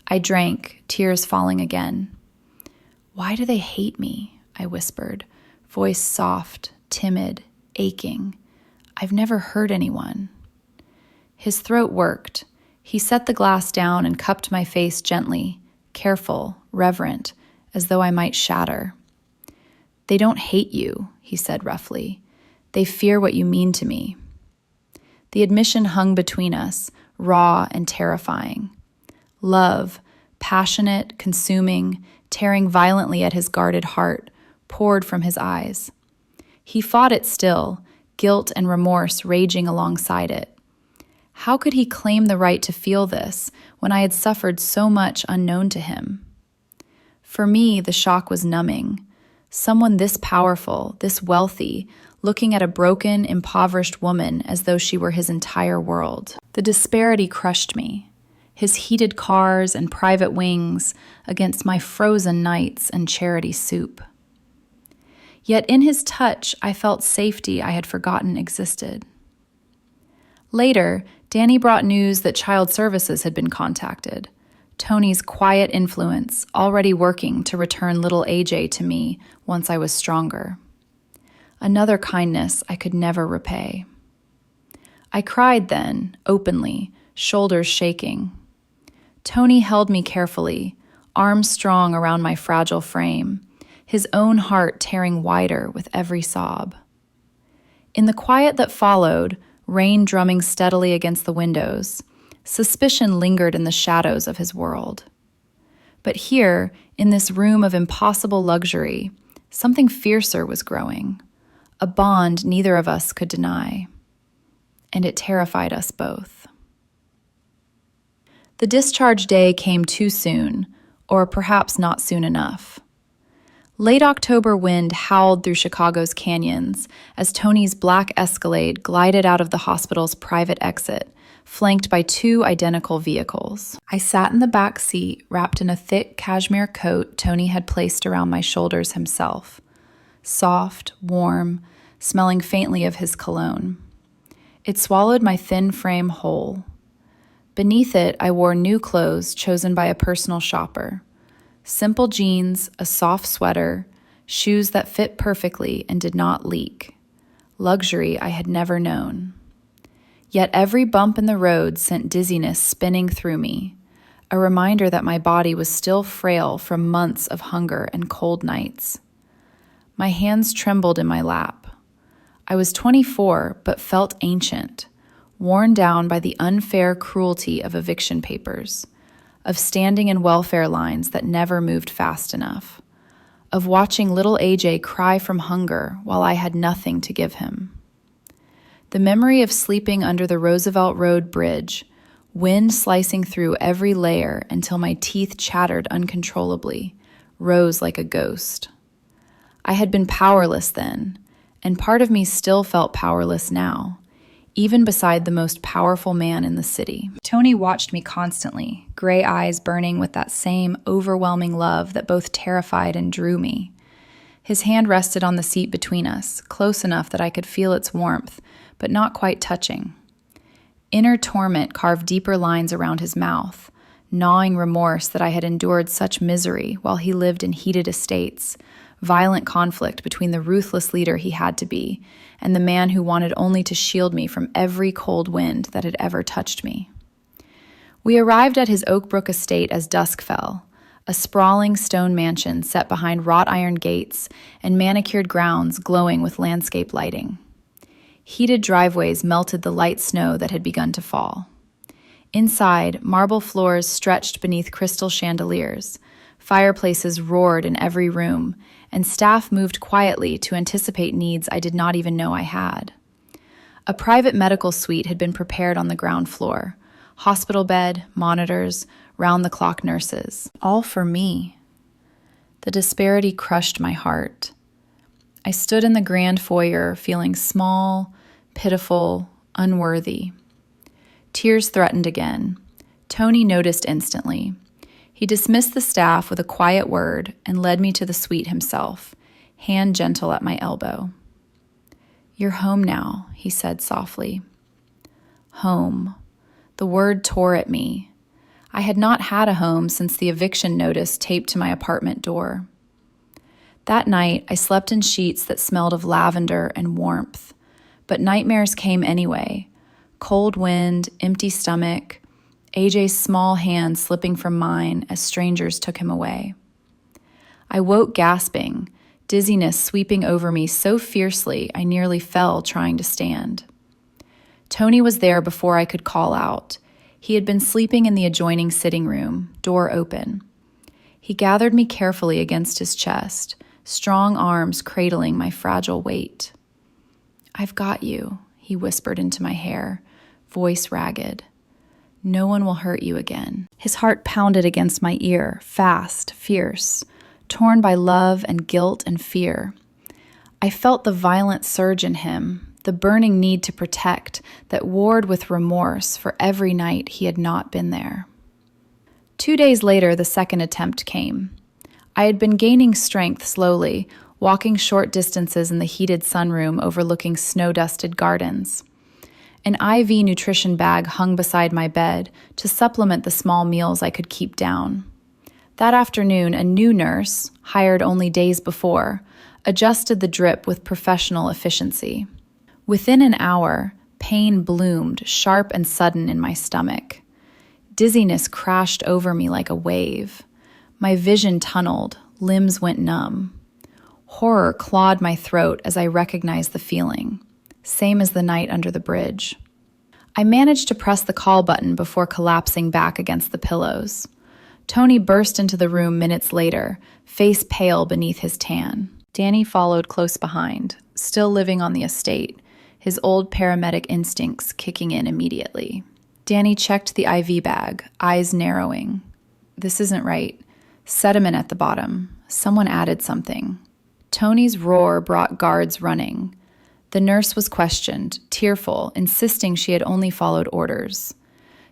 I drank, tears falling again. "Why do they hate me?" I whispered, voice soft, timid, aching. "I've never hurt anyone." His throat worked. He set the glass down and cupped my face gently, careful, reverent, as though I might shatter. "They don't hate you," he said roughly. "They fear what you mean to me." The admission hung between us, raw and terrifying. Love, passionate, consuming, tearing violently at his guarded heart, poured from his eyes. He fought it still, guilt and remorse raging alongside it. How could he claim the right to feel this when I had suffered so much unknown to him? For me, the shock was numbing. Someone this powerful, this wealthy, looking at a broken, impoverished woman as though she were his entire world. The disparity crushed me. His heated cars and private wings against my frozen nights and charity soup. Yet in his touch, I felt safety I had forgotten existed. Later, Danny brought news that Child Services had been contacted. Tony's quiet influence already working to return little AJ to me once I was stronger. Another kindness I could never repay. I cried then, openly, shoulders shaking. Tony held me carefully, arms strong around my fragile frame, his own heart tearing wider with every sob. In the quiet that followed, rain drumming steadily against the windows, suspicion lingered in the shadows of his world. But here, in this room of impossible luxury, something fiercer was growing, a bond neither of us could deny. And it terrified us both. The discharge day came too soon, or perhaps not soon enough. Late October wind howled through Chicago's canyons as Tony's black Escalade glided out of the hospital's private exit, flanked by 2 identical vehicles. I sat in the back seat, wrapped in a thick cashmere coat Tony had placed around my shoulders himself. Soft, warm, smelling faintly of his cologne. It swallowed my thin frame whole. Beneath it, I wore new clothes chosen by a personal shopper. Simple jeans, a soft sweater, shoes that fit perfectly and did not leak. Luxury I had never known. Yet every bump in the road sent dizziness spinning through me, a reminder that my body was still frail from months of hunger and cold nights. My hands trembled in my lap. I was 24, but felt ancient, worn down by the unfair cruelty of eviction papers, of standing in welfare lines that never moved fast enough, of watching little AJ cry from hunger while I had nothing to give him. The memory of sleeping under the Roosevelt Road Bridge, wind slicing through every layer until my teeth chattered uncontrollably, rose like a ghost. I had been powerless then, and part of me still felt powerless now, even beside the most powerful man in the city. Tony watched me constantly, gray eyes burning with that same overwhelming love that both terrified and drew me. His hand rested on the seat between us, close enough that I could feel its warmth, but not quite touching. Inner torment carved deeper lines around his mouth, gnawing remorse that I had endured such misery while he lived in heated estates, violent conflict between the ruthless leader he had to be and the man who wanted only to shield me from every cold wind that had ever touched me. We arrived at his Oakbrook estate as dusk fell, a sprawling stone mansion set behind wrought iron gates and manicured grounds glowing with landscape lighting. Heated driveways melted the light snow that had begun to fall. Inside, marble floors stretched beneath crystal chandeliers, fireplaces roared in every room, and staff moved quietly to anticipate needs I did not even know I had. A private medical suite had been prepared on the ground floor, hospital bed, monitors, round-the-clock nurses, all for me. The disparity crushed my heart. I stood in the grand foyer feeling small, pitiful, unworthy. Tears threatened again. Tony noticed instantly. He dismissed the staff with a quiet word and led me to the suite himself, hand gentle at my elbow. "You're home now," he said softly. Home. The word tore at me. I had not had a home since the eviction notice taped to my apartment door. That night, I slept in sheets that smelled of lavender and warmth, but nightmares came anyway. Cold wind, empty stomach, AJ's small hand slipping from mine as strangers took him away. I woke gasping, dizziness sweeping over me so fiercely I nearly fell trying to stand. Tony was there before I could call out. He had been sleeping in the adjoining sitting room, door open. He gathered me carefully against his chest, strong arms cradling my fragile weight. "I've got you," he whispered into my hair, voice ragged. "No one will hurt you again." His heart pounded against my ear, fast, fierce, torn by love and guilt and fear. I felt the violent surge in him, the burning need to protect that warred with remorse for every night he had not been there. 2 days later, the second attempt came. I had been gaining strength slowly, walking short distances in the heated sunroom overlooking snow-dusted gardens. An IV nutrition bag hung beside my bed to supplement the small meals I could keep down. That afternoon, a new nurse, hired only days before, adjusted the drip with professional efficiency. Within an hour, pain bloomed, sharp and sudden in my stomach. Dizziness crashed over me like a wave. My vision tunneled, limbs went numb. Horror clawed my throat as I recognized the feeling, same as the night under the bridge. I managed to press the call button before collapsing back against the pillows. Tony burst into the room minutes later, face pale beneath his tan. Danny followed close behind, still living on the estate, his old paramedic instincts kicking in immediately. Danny checked the IV bag, eyes narrowing. "This isn't right. Sediment at the bottom. Someone added something." Tony's roar brought guards running. The nurse was questioned, tearful, insisting she had only followed orders.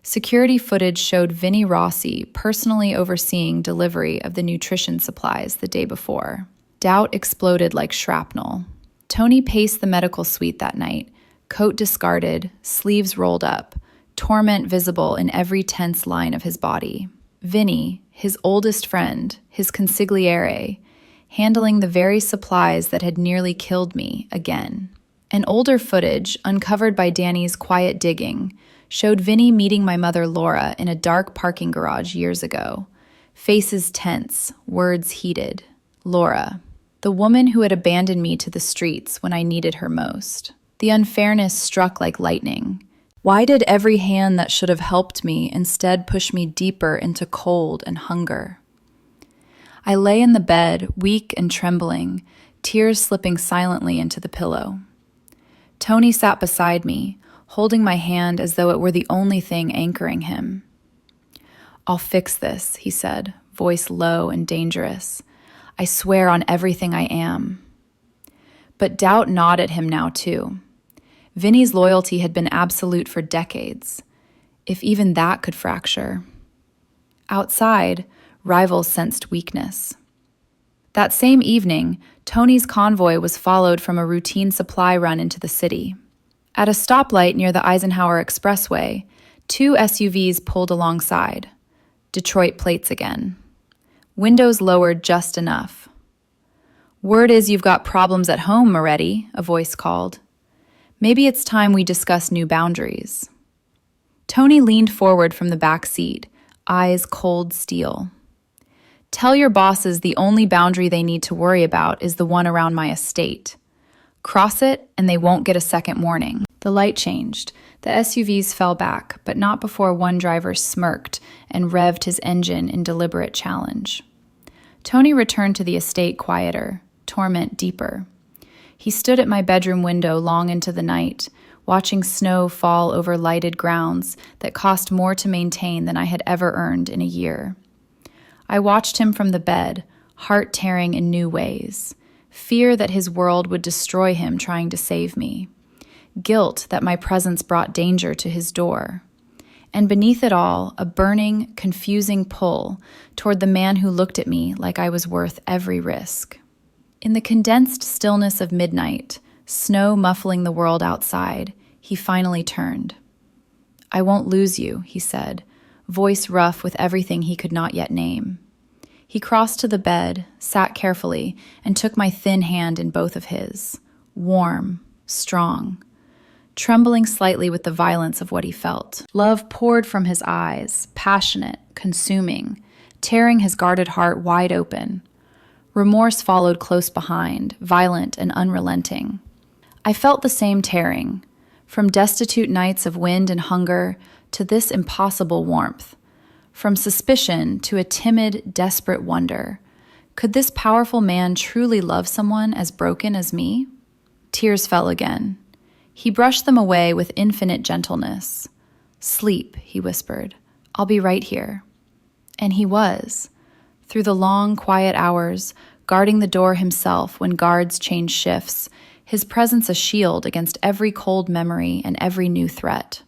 Security footage showed Vinnie Rossi personally overseeing delivery of the nutrition supplies the day before. Doubt exploded like shrapnel. Tony paced the medical suite that night, coat discarded, sleeves rolled up, torment visible in every tense line of his body. Vinnie, his oldest friend, his consigliere, handling the very supplies that had nearly killed me again. An older footage, uncovered by Danny's quiet digging, showed Vinnie meeting my mother Laura in a dark parking garage years ago. Faces tense, words heated. Laura, the woman who had abandoned me to the streets when I needed her most. The unfairness struck like lightning. Why did every hand that should have helped me instead push me deeper into cold and hunger? I lay in the bed, weak and trembling, tears slipping silently into the pillow. Tony sat beside me, holding my hand as though it were the only thing anchoring him. "I'll fix this," he said, voice low and dangerous. "I swear on everything I am." But doubt gnawed at him now, too. Vinnie's loyalty had been absolute for decades. If even that could fracture. Outside, rivals sensed weakness. That same evening, Tony's convoy was followed from a routine supply run into the city. At a stoplight near the Eisenhower Expressway, 2 SUVs pulled alongside. Detroit plates again. Windows lowered just enough. "Word is you've got problems at home, Moretti," a voice called. "Maybe it's time we discuss new boundaries." Tony leaned forward from the back seat, eyes cold steel. "Tell your bosses the only boundary they need to worry about is the one around my estate. Cross it, and they won't get a second warning." The light changed. The SUVs fell back, but not before one driver smirked and revved his engine in deliberate challenge. Tony returned to the estate quieter, torment deeper. He stood at my bedroom window long into the night, watching snow fall over lighted grounds that cost more to maintain than I had ever earned in a year. I watched him from the bed, heart tearing in new ways. Fear that his world would destroy him trying to save me. Guilt that my presence brought danger to his door. And beneath it all, a burning, confusing pull toward the man who looked at me like I was worth every risk. In the condensed stillness of midnight, snow muffling the world outside, he finally turned. "I won't lose you," he said, voice rough with everything he could not yet name. He crossed to the bed, sat carefully, and took my thin hand in both of his. Warm, strong, trembling slightly with the violence of what he felt. Love poured from his eyes, passionate, consuming, tearing his guarded heart wide open. Remorse followed close behind, violent and unrelenting. I felt the same tearing, from destitute nights of wind and hunger to this impossible warmth, from suspicion to a timid, desperate wonder. Could this powerful man truly love someone as broken as me? Tears fell again. He brushed them away with infinite gentleness. "Sleep," he whispered. "I'll be right here." And he was. Through the long, quiet hours, guarding the door himself when guards changed shifts, his presence a shield against every cold memory and every new threat.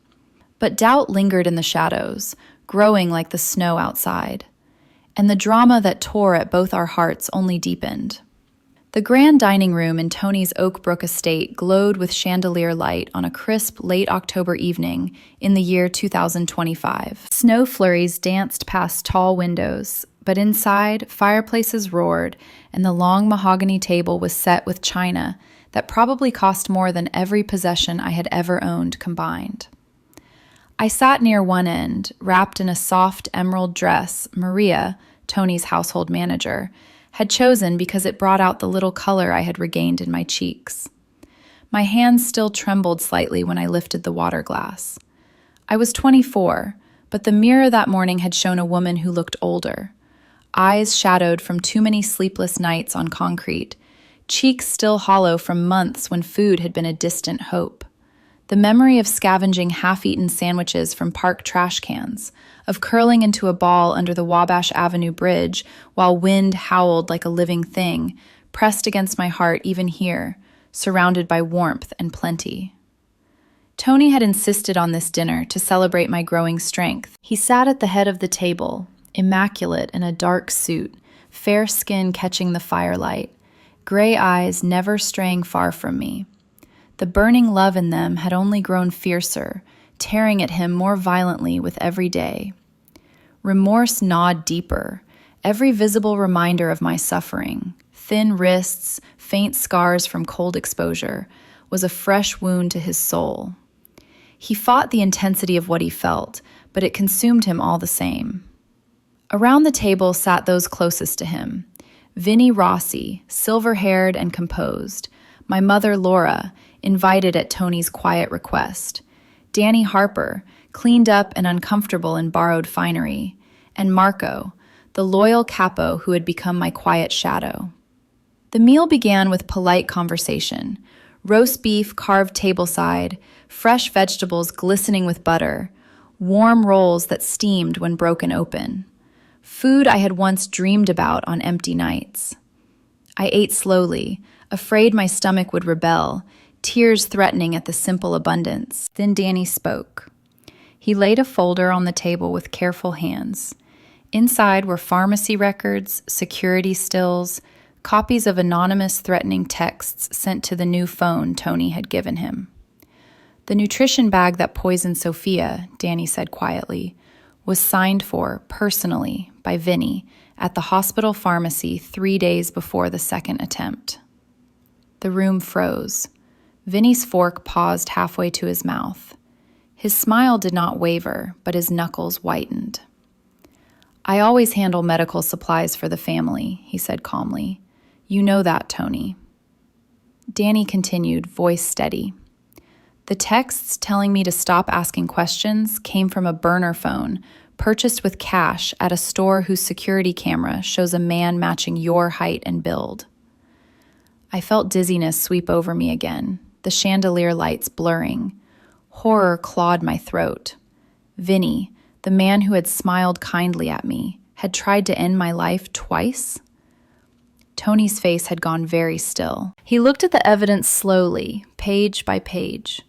But doubt lingered in the shadows, growing like the snow outside. And the drama that tore at both our hearts only deepened. The grand dining room in Tony's Oak Brook estate glowed with chandelier light on a crisp, late October evening in the year 2025. Snow flurries danced past tall windows, but inside, fireplaces roared, and the long mahogany table was set with china that probably cost more than every possession I had ever owned combined. I sat near one end, wrapped in a soft emerald dress Maria, Tony's household manager, had chosen because it brought out the little color I had regained in my cheeks. My hands still trembled slightly when I lifted the water glass. I was 24, but the mirror that morning had shown a woman who looked older. Eyes shadowed from too many sleepless nights on concrete, cheeks still hollow from months when food had been a distant hope. The memory of scavenging half-eaten sandwiches from park trash cans, of curling into a ball under the Wabash Avenue Bridge while wind howled like a living thing, pressed against my heart even here, surrounded by warmth and plenty. Tony had insisted on this dinner to celebrate my growing strength. He sat at the head of the table, immaculate in a dark suit, fair skin catching the firelight, gray eyes never straying far from me. The burning love in them had only grown fiercer, tearing at him more violently with every day. Remorse gnawed deeper, every visible reminder of my suffering, thin wrists, faint scars from cold exposure, was a fresh wound to his soul. He fought the intensity of what he felt, but it consumed him all the same. Around the table sat those closest to him. Vinnie Rossi, silver-haired and composed. My mother, Laura, invited at Tony's quiet request. Danny Harper, cleaned up and uncomfortable in borrowed finery. And Marco, the loyal capo who had become my quiet shadow. The meal began with polite conversation. Roast beef carved tableside, fresh vegetables glistening with butter, warm rolls that steamed when broken open. Food I had once dreamed about on empty nights. I ate slowly, afraid my stomach would rebel, tears threatening at the simple abundance. Then Danny spoke. He laid a folder on the table with careful hands. Inside were pharmacy records, security stills, copies of anonymous threatening texts sent to the new phone Tony had given him. The nutrition bag that poisoned Sophia, Danny said quietly, was signed for, personally, by Vinnie at the hospital pharmacy 3 days before the second attempt. The room froze. Vinnie's fork paused halfway to his mouth. His smile did not waver, but his knuckles whitened. "I always handle medical supplies for the family," he said calmly. "You know that, Tony." Danny continued, voice steady. "The texts telling me to stop asking questions came from a burner phone purchased with cash at a store whose security camera shows a man matching your height and build." I felt dizziness sweep over me again, the chandelier lights blurring. Horror clawed my throat. Vinnie, the man who had smiled kindly at me, had tried to end my life twice? Tony's face had gone very still. He looked at the evidence slowly, page by page.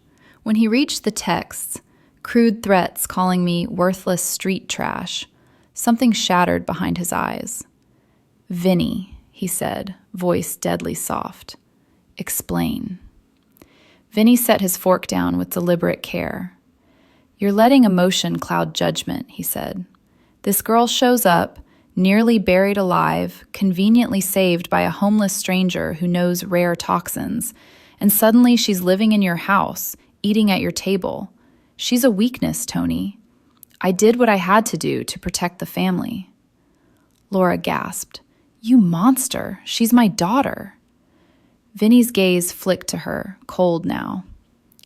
When he reached the texts, Crude threats calling me worthless street trash. Something shattered behind his eyes. "Vinny," he said, voice deadly soft. "Explain." Vinny set his fork down with deliberate care. "You're letting emotion cloud judgment," he said. "This girl shows up, nearly buried alive, conveniently saved by a homeless stranger who knows rare toxins, and suddenly she's living in your house, eating at your table. She's a weakness, Tony. I did what I had to do to protect the family." Laura gasped. "You monster! She's my daughter." Vinny's gaze flicked to her, cold now.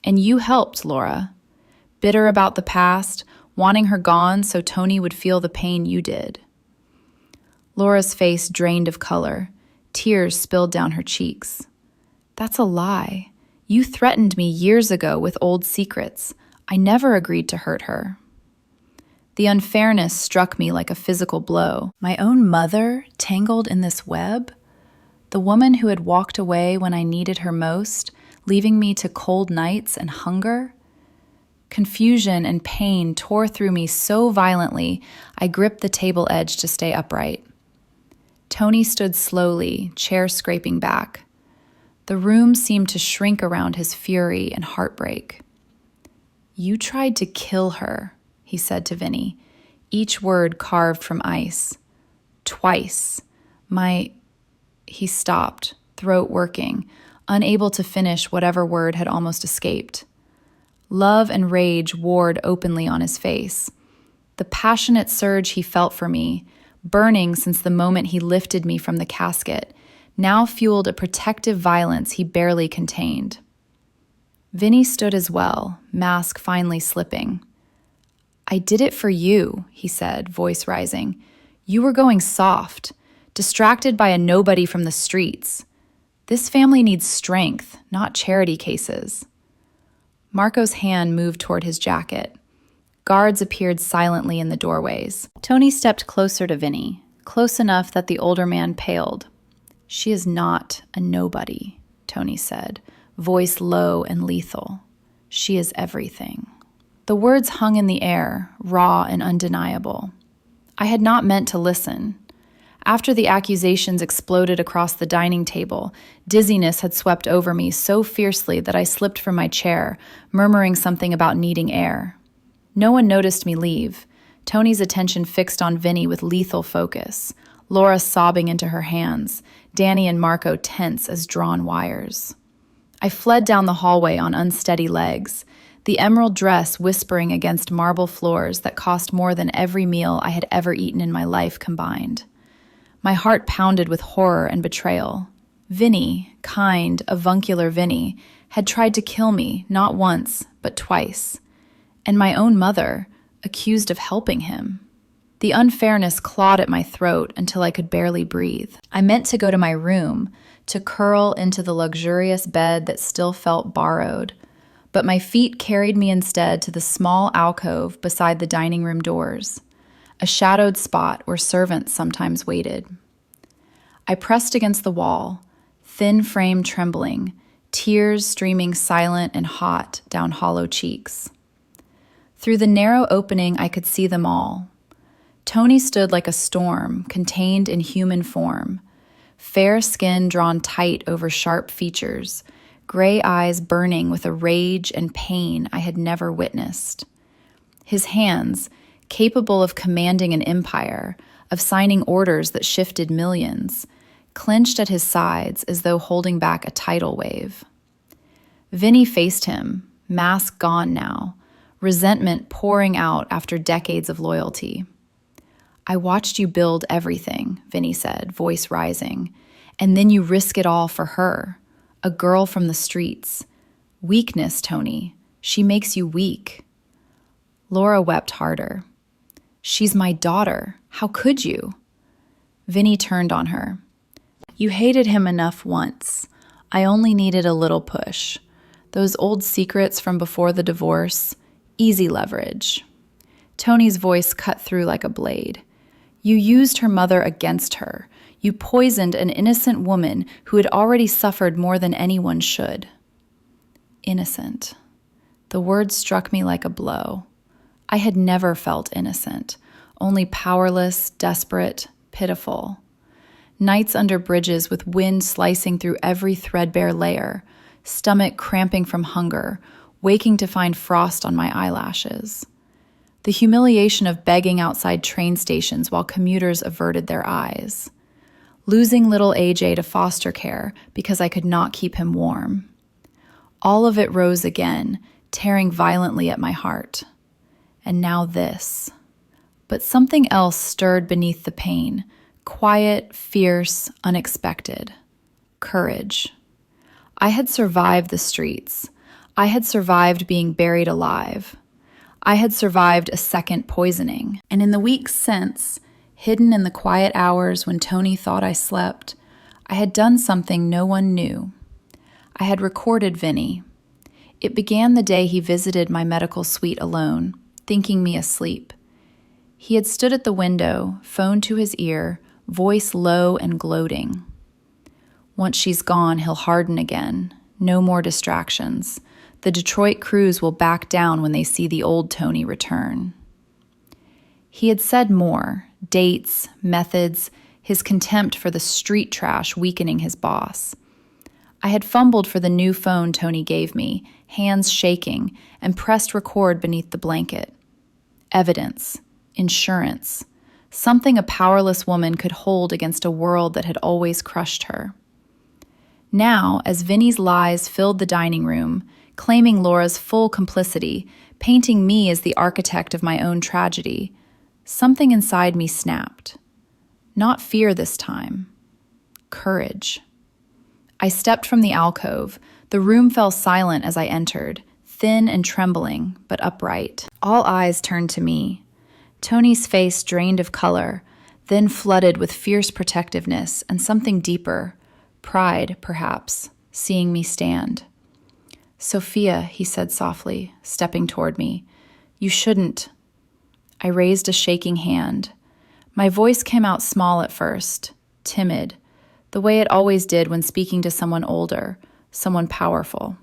"And you helped, Laura. Bitter about the past, wanting her gone so Tony would feel the pain you did." Laura's face drained of color. Tears spilled down her cheeks. "That's a lie. You threatened me years ago with old secrets. I never agreed to hurt her." The unfairness struck me like a physical blow. My own mother tangled in this web? The woman who had walked away when I needed her most, leaving me to cold nights and hunger? Confusion and pain tore through me so violently, I gripped the table edge to stay upright. Tony stood slowly, chair scraping back. The room seemed to shrink around his fury and heartbreak. "You tried to kill her," he said to Vinny, each word carved from ice. "Twice. He stopped, throat working, unable to finish whatever word had almost escaped. Love and rage warred openly on his face. The passionate surge he felt for me, burning since the moment he lifted me from the casket, now fueled a protective violence he barely contained. Vinny stood as well, mask finally slipping. "I did it for you," he said, voice rising. "You were going soft, distracted by a nobody from the streets. This family needs strength, not charity cases." Marco's hand moved toward his jacket. Guards appeared silently in the doorways. Tony stepped closer to Vinny, close enough that the older man paled. "She is not a nobody," Tony said, voice low and lethal. "She is everything." The words hung in the air, raw and undeniable. I had not meant to listen. After the accusations exploded across the dining table, dizziness had swept over me so fiercely that I slipped from my chair, murmuring something about needing air. No one noticed me leave. Tony's attention fixed on Vinny with lethal focus, Laura sobbing into her hands, Danny and Marco tense as drawn wires. I fled down the hallway on unsteady legs, the emerald dress whispering against marble floors that cost more than every meal I had ever eaten in my life combined. My heart pounded with horror and betrayal. Vinny, kind, avuncular Vinny, had tried to kill me not once, but twice. And my own mother, accused of helping him. The unfairness clawed at my throat until I could barely breathe. I meant to go to my room, to curl into the luxurious bed that still felt borrowed, but my feet carried me instead to the small alcove beside the dining room doors, a shadowed spot where servants sometimes waited. I pressed against the wall, thin frame trembling, tears streaming silent and hot down hollow cheeks. Through the narrow opening, I could see them all. Tony stood like a storm, contained in human form, fair skin drawn tight over sharp features, gray eyes burning with a rage and pain I had never witnessed. His hands, capable of commanding an empire, of signing orders that shifted millions, clenched at his sides as though holding back a tidal wave. Vinny faced him, mask gone now, resentment pouring out after decades of loyalty. "I watched you build everything," Vinny said, voice rising, "and then you risk it all for her, a girl from the streets. Weakness, Tony. She makes you weak." Laura wept harder. "She's my daughter. How could you?" Vinny turned on her. "You hated him enough once. I only needed a little push. Those old secrets from before the divorce, easy leverage." Tony's voice cut through like a blade. "You used her mother against her. You poisoned an innocent woman who had already suffered more than anyone should." Innocent. The word struck me like a blow. I had never felt innocent, only powerless, desperate, pitiful. Nights under bridges with wind slicing through every threadbare layer, stomach cramping from hunger, waking to find frost on my eyelashes. The humiliation of begging outside train stations while commuters averted their eyes. Losing little AJ to foster care because I could not keep him warm. All of it rose again, tearing violently at my heart. And now this. But something else stirred beneath the pain, quiet, fierce, unexpected. Courage. I had survived the streets. I had survived being buried alive. I had survived a second poisoning. And in the weeks since, hidden in the quiet hours when Tony thought I slept, I had done something no one knew. I had recorded Vinny. It began the day he visited my medical suite alone, thinking me asleep. He had stood at the window, phone to his ear, voice low and gloating. Once she's gone, he'll harden again. No more distractions. The Detroit crews will back down when they see the old Tony return. He had said more, dates, methods, his contempt for the street trash weakening his boss. I had fumbled for the new phone Tony gave me, hands shaking, and pressed record beneath the blanket. Evidence, insurance, something a powerless woman could hold against a world that had always crushed her. Now, as Vinny's lies filled the dining room, claiming Laura's full complicity, painting me as the architect of my own tragedy, something inside me snapped. Not fear this time. Courage. I stepped from the alcove. The room fell silent as I entered, thin and trembling, but upright. All eyes turned to me. Tony's face drained of color, then flooded with fierce protectiveness and something deeper, pride, perhaps, seeing me stand. "Sophia," he said softly, stepping toward me, "you shouldn't." I raised a shaking hand. My voice came out small at first, timid, the way it always did when speaking to someone older, someone powerful.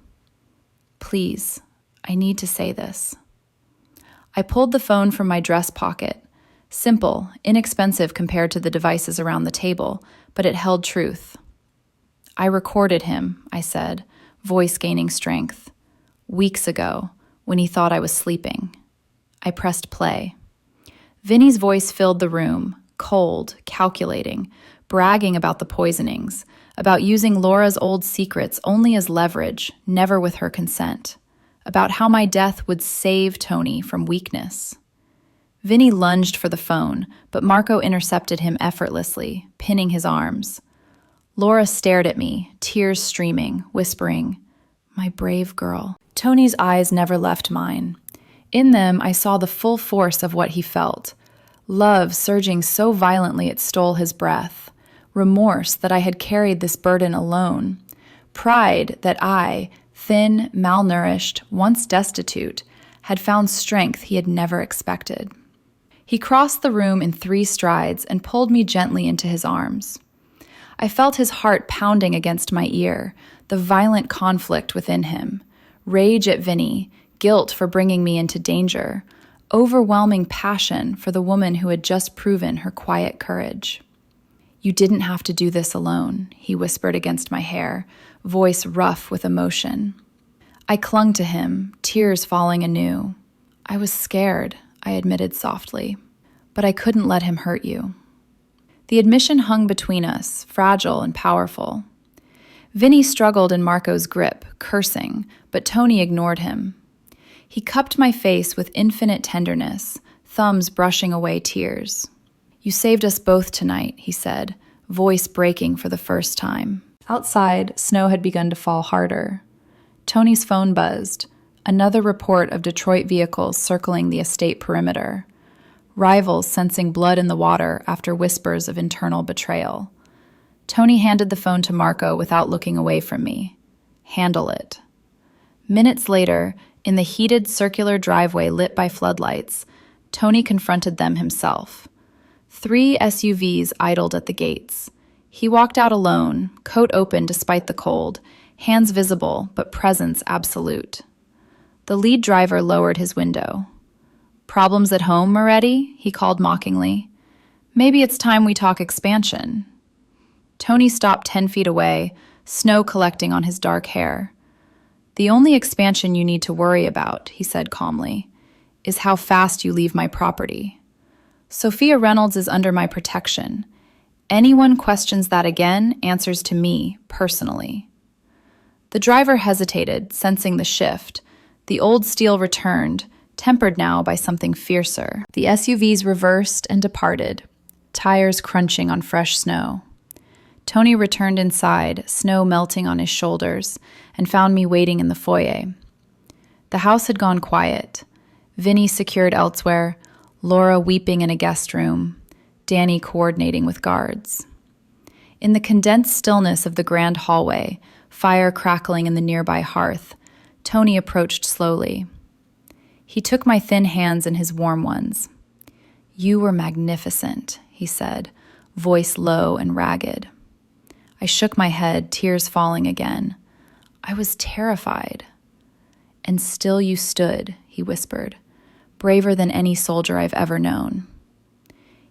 "Please, I need to say this." I pulled the phone from my dress pocket. Simple, inexpensive compared to the devices around the table, but it held truth. "I recorded him," I said, voice gaining strength. "Weeks ago, when he thought I was sleeping." I pressed play. Vinny's voice filled the room, cold, calculating, bragging about the poisonings, about using Laura's old secrets only as leverage, never with her consent, about how my death would save Tony from weakness. Vinny lunged for the phone, but Marco intercepted him effortlessly, pinning his arms. Laura stared at me, tears streaming, whispering, "My brave girl." Tony's eyes never left mine. In them, I saw the full force of what he felt. Love surging so violently it stole his breath. Remorse that I had carried this burden alone. Pride that I, thin, malnourished, once destitute, had found strength he had never expected. He crossed the room in 3 strides and pulled me gently into his arms. I felt his heart pounding against my ear, the violent conflict within him, rage at Vinny, guilt for bringing me into danger, overwhelming passion for the woman who had just proven her quiet courage. "You didn't have to do this alone," he whispered against my hair, voice rough with emotion. I clung to him, tears falling anew. "I was scared," I admitted softly, "but I couldn't let him hurt you." The admission hung between us, fragile and powerful. Vinny struggled in Marco's grip, cursing, but Tony ignored him. He cupped my face with infinite tenderness, thumbs brushing away tears. "You saved us both tonight," he said, voice breaking for the first time. Outside, snow had begun to fall harder. Tony's phone buzzed, another report of Detroit vehicles circling the estate perimeter. Rivals sensing blood in the water after whispers of internal betrayal. Tony handed the phone to Marco without looking away from me. "Handle it." Minutes later, in the heated circular driveway lit by floodlights, Tony confronted them himself. 3 SUVs idled at the gates. He walked out alone, coat open despite the cold, hands visible but presence absolute. The lead driver lowered his window. Problems at home, Moretti? He called mockingly. Maybe it's time we talk expansion. Tony stopped 10 feet away, snow collecting on his dark hair. The only expansion you need to worry about, he said calmly, is how fast you leave my property. Sophia Reynolds is under my protection. Anyone questions that again answers to me, personally. The driver hesitated, sensing the shift. The old steel returned, tempered now by something fiercer. The SUVs reversed and departed, tires crunching on fresh snow. Tony returned inside, snow melting on his shoulders, and found me waiting in the foyer. The house had gone quiet. Vinny secured elsewhere, Laura weeping in a guest room, Danny coordinating with guards. In the condensed stillness of the grand hallway, fire crackling in the nearby hearth, Tony approached slowly. He took my thin hands in his warm ones. "You were magnificent," he said, voice low and ragged. I shook my head, tears falling again. I was terrified. "And still you stood," he whispered, braver than any soldier I've ever known.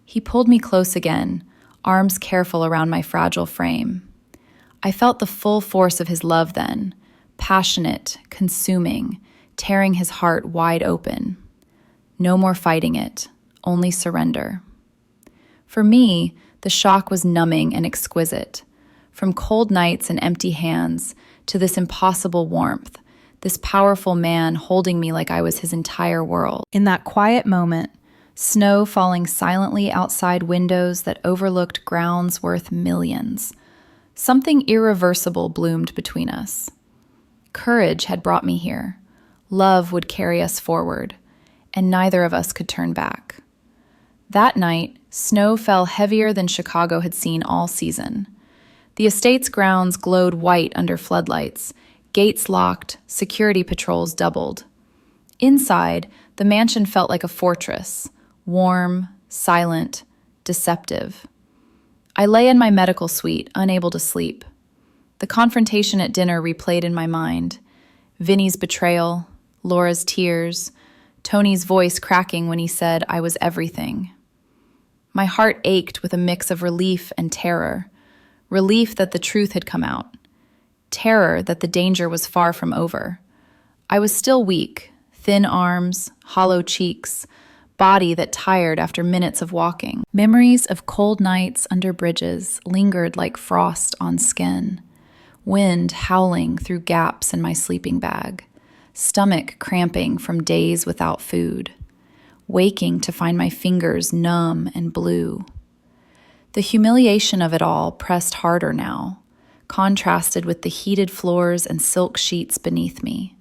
He pulled me close again, arms careful around my fragile frame. I felt the full force of his love then, passionate, consuming, tearing his heart wide open. No more fighting it, only surrender. For me, the shock was numbing and exquisite. From cold nights and empty hands to this impossible warmth, this powerful man holding me like I was his entire world. In that quiet moment, snow falling silently outside windows that overlooked grounds worth millions, something irreversible bloomed between us. Courage had brought me here. Love would carry us forward, and neither of us could turn back. That night, snow fell heavier than Chicago had seen all season. The estate's grounds glowed white under floodlights, gates locked, security patrols doubled. Inside, the mansion felt like a fortress, warm, silent, deceptive. I lay in my medical suite, unable to sleep. The confrontation at dinner replayed in my mind. Vinny's betrayal, Laura's tears, Tony's voice cracking when he said I was everything. My heart ached with a mix of relief and terror. Relief that the truth had come out. Terror that the danger was far from over. I was still weak, thin arms, hollow cheeks, body that tired after minutes of walking. Memories of cold nights under bridges lingered like frost on skin. Wind howling through gaps in my sleeping bag. Stomach cramping from days without food. Waking to find my fingers numb and blue. The humiliation of it all pressed harder now, contrasted with the heated floors and silk sheets beneath me.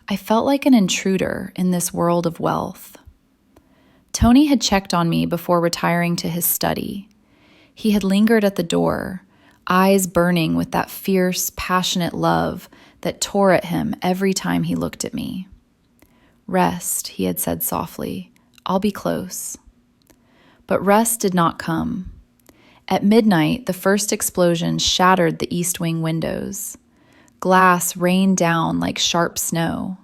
I felt like an intruder in this world of wealth. Tony had checked on me before retiring to his study. He had lingered at the door, eyes burning with that fierce, passionate love that tore at him every time he looked at me. "Rest," he had said softly. "I'll be close." But rest did not come. At midnight, the first explosion shattered the East Wing windows. Glass rained down like sharp snow.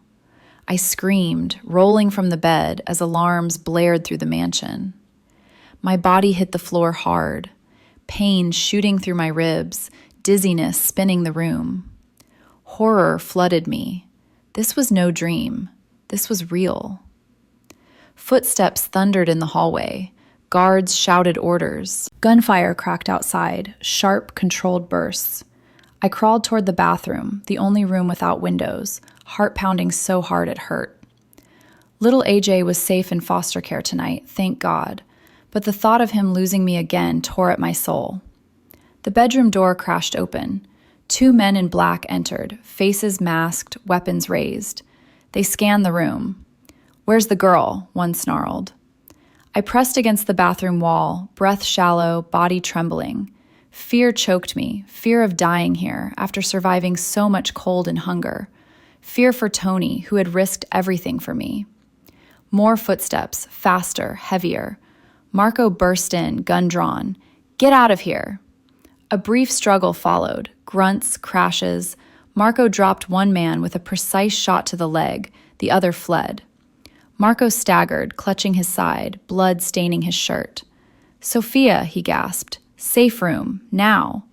I screamed, rolling from the bed as alarms blared through the mansion. My body hit the floor hard, pain shooting through my ribs, dizziness spinning the room. Horror flooded me. This was no dream. This was real. Footsteps thundered in the hallway. Guards shouted orders. Gunfire cracked outside, sharp, controlled bursts. I crawled toward the bathroom, the only room without windows, heart pounding so hard it hurt. Little AJ was safe in foster care tonight, thank God, but the thought of him losing me again tore at my soul. The bedroom door crashed open. 2 men in black entered, faces masked, weapons raised. They scanned the room. "Where's the girl?" one snarled. I pressed against the bathroom wall, breath shallow, body trembling. Fear choked me, fear of dying here after surviving so much cold and hunger. Fear for Tony, who had risked everything for me. More footsteps, faster, heavier. Marco burst in, gun drawn. "Get out of here!" A brief struggle followed, grunts, crashes. Marco dropped one man with a precise shot to the leg, the other fled. Marco staggered, clutching his side, blood staining his shirt. "Sophia," he gasped. "Safe room, now."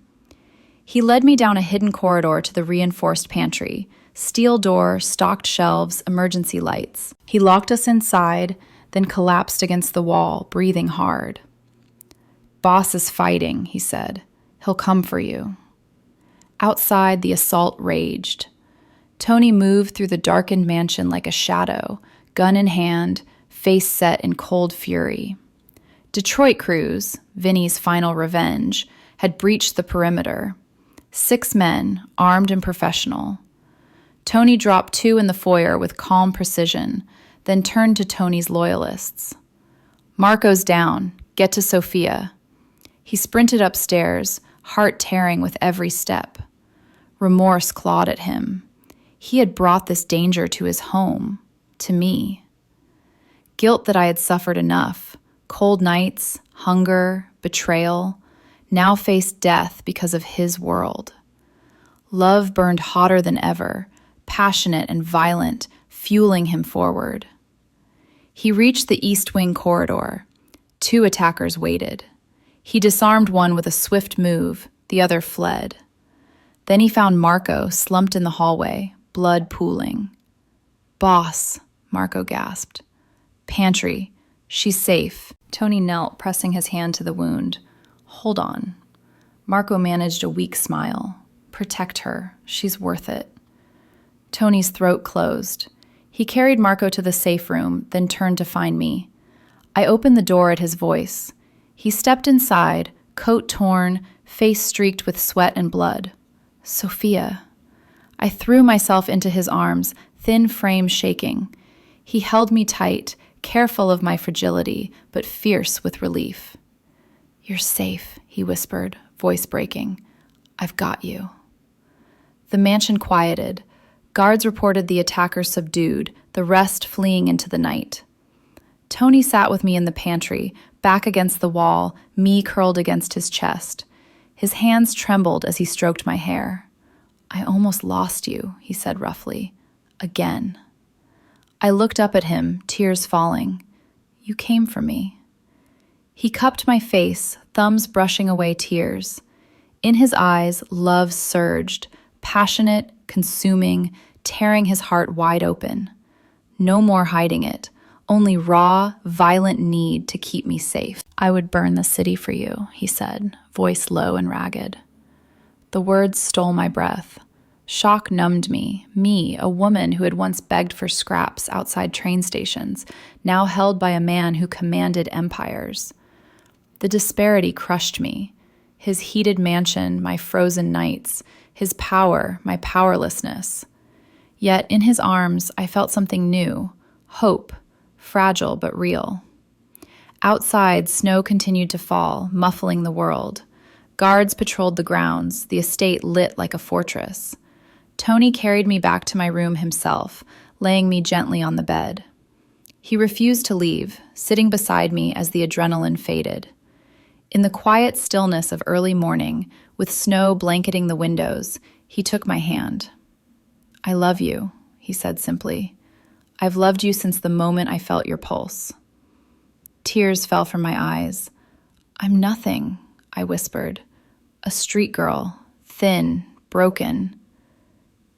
He led me down a hidden corridor to the reinforced pantry. Steel door, stocked shelves, emergency lights. He locked us inside, then collapsed against the wall, breathing hard. "Boss is fighting," he said. "He'll come for you." Outside, the assault raged. Tony moved through the darkened mansion like a shadow, gun in hand, face set in cold fury. Detroit crews, Vinny's final revenge, had breached the perimeter. 6 men, armed and professional. Tony dropped 2 in the foyer with calm precision, then turned to Tony's loyalists. "Marco's down. Get to Sophia." He sprinted upstairs, heart tearing with every step. Remorse clawed at him. He had brought this danger to his home, to me. Guilt that I had suffered enough, cold nights, hunger, betrayal, now faced death because of his world. Love burned hotter than ever, passionate and violent, fueling him forward. He reached the East Wing corridor. 2 attackers waited. He disarmed one with a swift move, the other fled. Then he found Marco slumped in the hallway, blood pooling. "Boss," Marco gasped. "Pantry. She's safe." Tony knelt, pressing his hand to the wound. "Hold on." Marco managed a weak smile. "Protect her. She's worth it." Tony's throat closed. He carried Marco to the safe room, then turned to find me. I opened the door at his voice. He stepped inside, coat torn, face streaked with sweat and blood. "Sophia." I threw myself into his arms, thin frame shaking. He held me tight, careful of my fragility, but fierce with relief. "You're safe," he whispered, voice breaking. "I've got you." The mansion quieted. Guards reported the attackers subdued, the rest fleeing into the night. Tony sat with me in the pantry, back against the wall, me curled against his chest. His hands trembled as he stroked my hair. "I almost lost you," he said roughly. "Again." I looked up at him, tears falling. "You came for me." He cupped my face, thumbs brushing away tears. In his eyes, love surged, passionate, consuming, tearing his heart wide open. No more hiding it, only raw, violent need to keep me safe. "I would burn the city for you," he said, voice low and ragged. The words stole my breath. Shock numbed me, a woman who had once begged for scraps outside train stations, now held by a man who commanded empires. The disparity crushed me. His heated mansion, my frozen nights, his power, my powerlessness. Yet in his arms, I felt something new, hope, fragile but real. Outside, snow continued to fall, muffling the world. Guards patrolled the grounds, the estate lit like a fortress. Tony carried me back to my room himself, laying me gently on the bed. He refused to leave, sitting beside me as the adrenaline faded. In the quiet stillness of early morning, with snow blanketing the windows, he took my hand. "I love you," he said simply. "I've loved you since the moment I felt your pulse." Tears fell from my eyes. "I'm nothing," I whispered. "A street girl, thin, broken."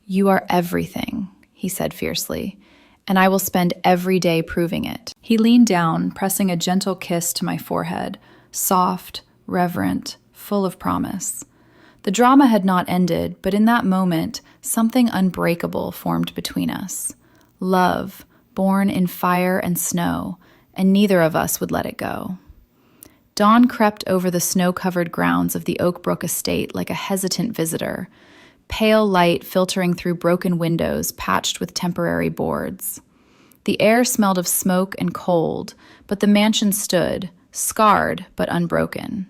"You are everything," he said fiercely, "and I will spend every day proving it." He leaned down, pressing a gentle kiss to my forehead, soft, reverent, full of promise. The drama had not ended, but in that moment, something unbreakable formed between us. Love, born in fire and snow, and neither of us would let it go. Dawn crept over the snow-covered grounds of the Oakbrook estate like a hesitant visitor, pale light filtering through broken windows patched with temporary boards. The air smelled of smoke and cold, but the mansion stood, scarred but unbroken.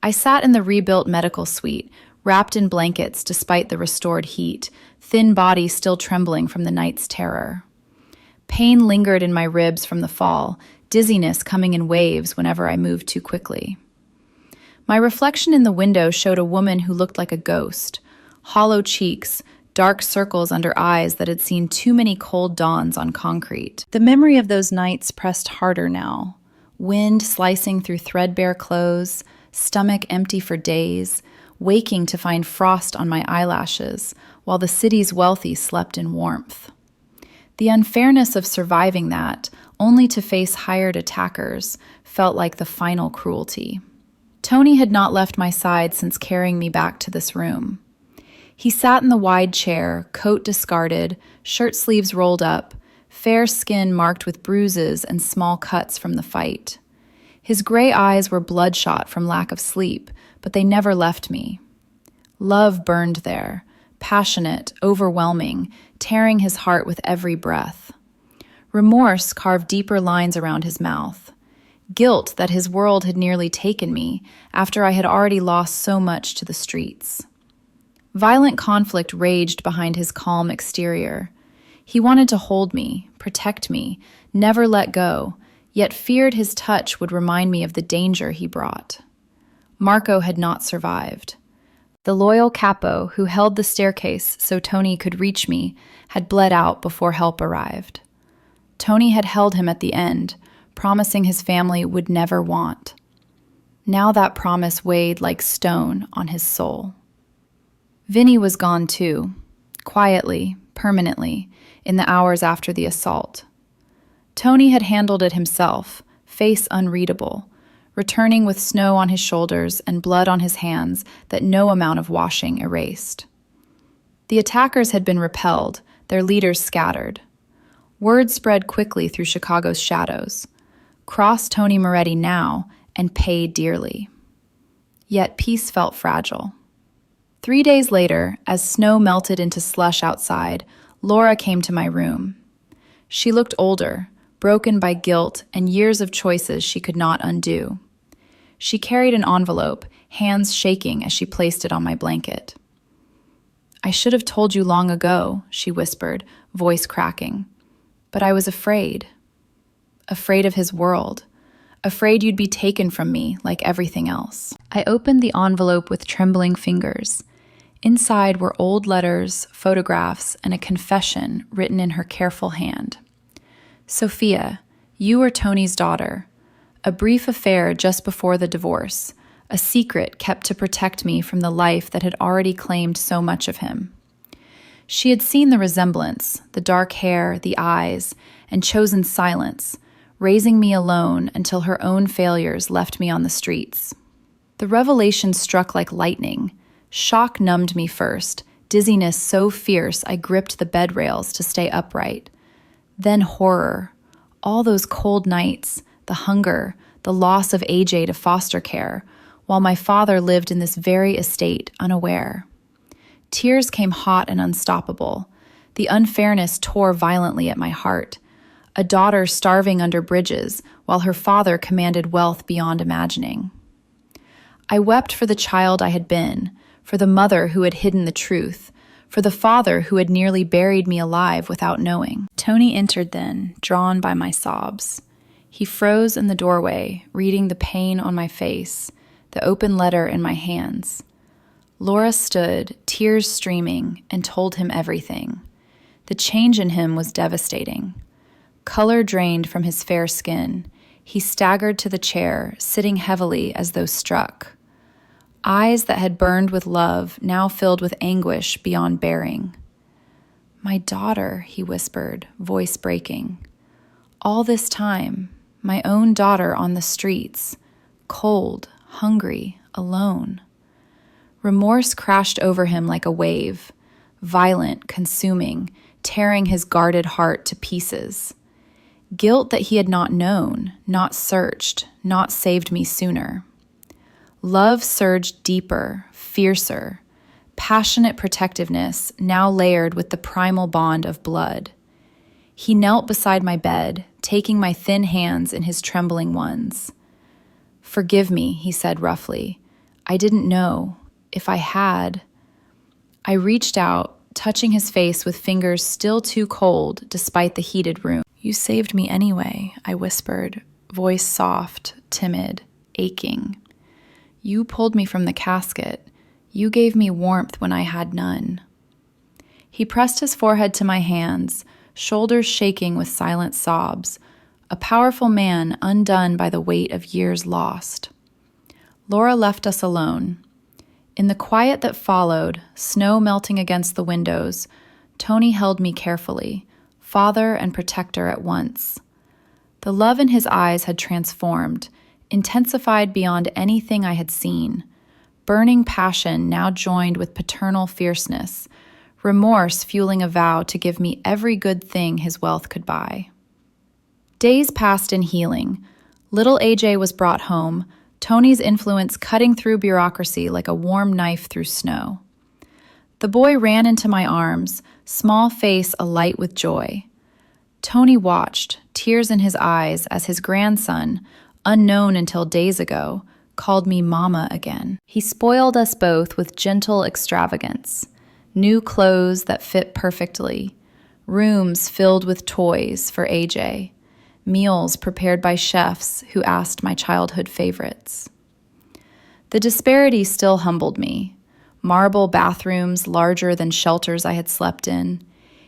I sat in the rebuilt medical suite, wrapped in blankets despite the restored heat, thin body still trembling from the night's terror. Pain lingered in my ribs from the fall, dizziness coming in waves whenever I moved too quickly. My reflection in the window showed a woman who looked like a ghost, hollow cheeks, dark circles under eyes that had seen too many cold dawns on concrete. The memory of those nights pressed harder now. Wind slicing through threadbare clothes, stomach empty for days, waking to find frost on my eyelashes, while the city's wealthy slept in warmth. The unfairness of surviving that, only to face hired attackers, felt like the final cruelty. Tony had not left my side since carrying me back to this room. He sat in the wide chair, coat discarded, shirt sleeves rolled up, fair skin marked with bruises and small cuts from the fight. His gray eyes were bloodshot from lack of sleep, but they never left me. Love burned there, passionate, overwhelming, tearing his heart with every breath. Remorse carved deeper lines around his mouth. Guilt that his world had nearly taken me after I had already lost so much to the streets. Violent conflict raged behind his calm exterior. He wanted to hold me, protect me, never let go, yet feared his touch would remind me of the danger he brought. Marco had not survived. The loyal capo who held the staircase so Tony could reach me had bled out before help arrived. Tony had held him at the end, promising his family would never want. Now that promise weighed like stone on his soul. Vinny was gone too, quietly, permanently, in the hours after the assault. Tony had handled it himself, face unreadable, returning with snow on his shoulders and blood on his hands that no amount of washing erased. The attackers had been repelled, their leaders scattered. Word spread quickly through Chicago's shadows. Cross Tony Moretti now and pay dearly. Yet peace felt fragile. 3 days later, as snow melted into slush outside, Laura came to my room. She looked older, broken by guilt and years of choices she could not undo. She carried an envelope, hands shaking as she placed it on my blanket. "I should have told you long ago," she whispered, voice cracking. "But I was afraid. Afraid of his world. Afraid you'd be taken from me like everything else." I opened the envelope with trembling fingers. Inside were old letters, photographs, and a confession written in her careful hand. "Sophia, you are Tony's daughter. A brief affair just before the divorce, a secret kept to protect me from the life that had already claimed so much of him." She had seen the resemblance, the dark hair, the eyes, and chosen silence, raising me alone until her own failures left me on the streets. The revelation struck like lightning. Shock numbed me first, dizziness so fierce I gripped the bed rails to stay upright. Then horror. All those cold nights, the hunger, the loss of AJ to foster care, while my father lived in this very estate, unaware. Tears came hot and unstoppable. The unfairness tore violently at my heart. A daughter starving under bridges, while her father commanded wealth beyond imagining. I wept for the child I had been, for the mother who had hidden the truth, for the father who had nearly buried me alive without knowing. Tony entered then, drawn by my sobs. He froze in the doorway, reading the pain on my face, the open letter in my hands. Laura stood, tears streaming, and told him everything. The change in him was devastating. Color drained from his fair skin. He staggered to the chair, sitting heavily as though struck. Eyes that had burned with love now filled with anguish beyond bearing. "My daughter," he whispered, voice breaking. "All this time, my own daughter on the streets, cold, hungry, alone." Remorse crashed over him like a wave, violent, consuming, tearing his guarded heart to pieces. Guilt that he had not known, not searched, not saved me sooner. Love surged deeper, fiercer, passionate protectiveness now layered with the primal bond of blood. He knelt beside my bed, taking my thin hands in his trembling ones. "Forgive me," he said roughly. "I didn't know. If I had..." I reached out, touching his face with fingers still too cold despite the heated room. "You saved me anyway," I whispered, voice soft, timid, aching. "You pulled me from the casket. You gave me warmth when I had none." He pressed his forehead to my hands, shoulders shaking with silent sobs, a powerful man undone by the weight of years lost. Laura left us alone. In the quiet that followed, snow melting against the windows, Tony held me carefully, father and protector at once. The love in his eyes had transformed, intensified beyond anything I had seen. Burning passion now joined with paternal fierceness, remorse fueling a vow to give me every good thing his wealth could buy. Days passed in healing. Little AJ was brought home, Tony's influence cutting through bureaucracy like a warm knife through snow. The boy ran into my arms, small face alight with joy. Tony watched, tears in his eyes, as his grandson, unknown until days ago, called me Mama again. He spoiled us both with gentle extravagance, new clothes that fit perfectly, rooms filled with toys for AJ, meals prepared by chefs who asked my childhood favorites. The disparity still humbled me. Marble bathrooms larger than shelters I had slept in,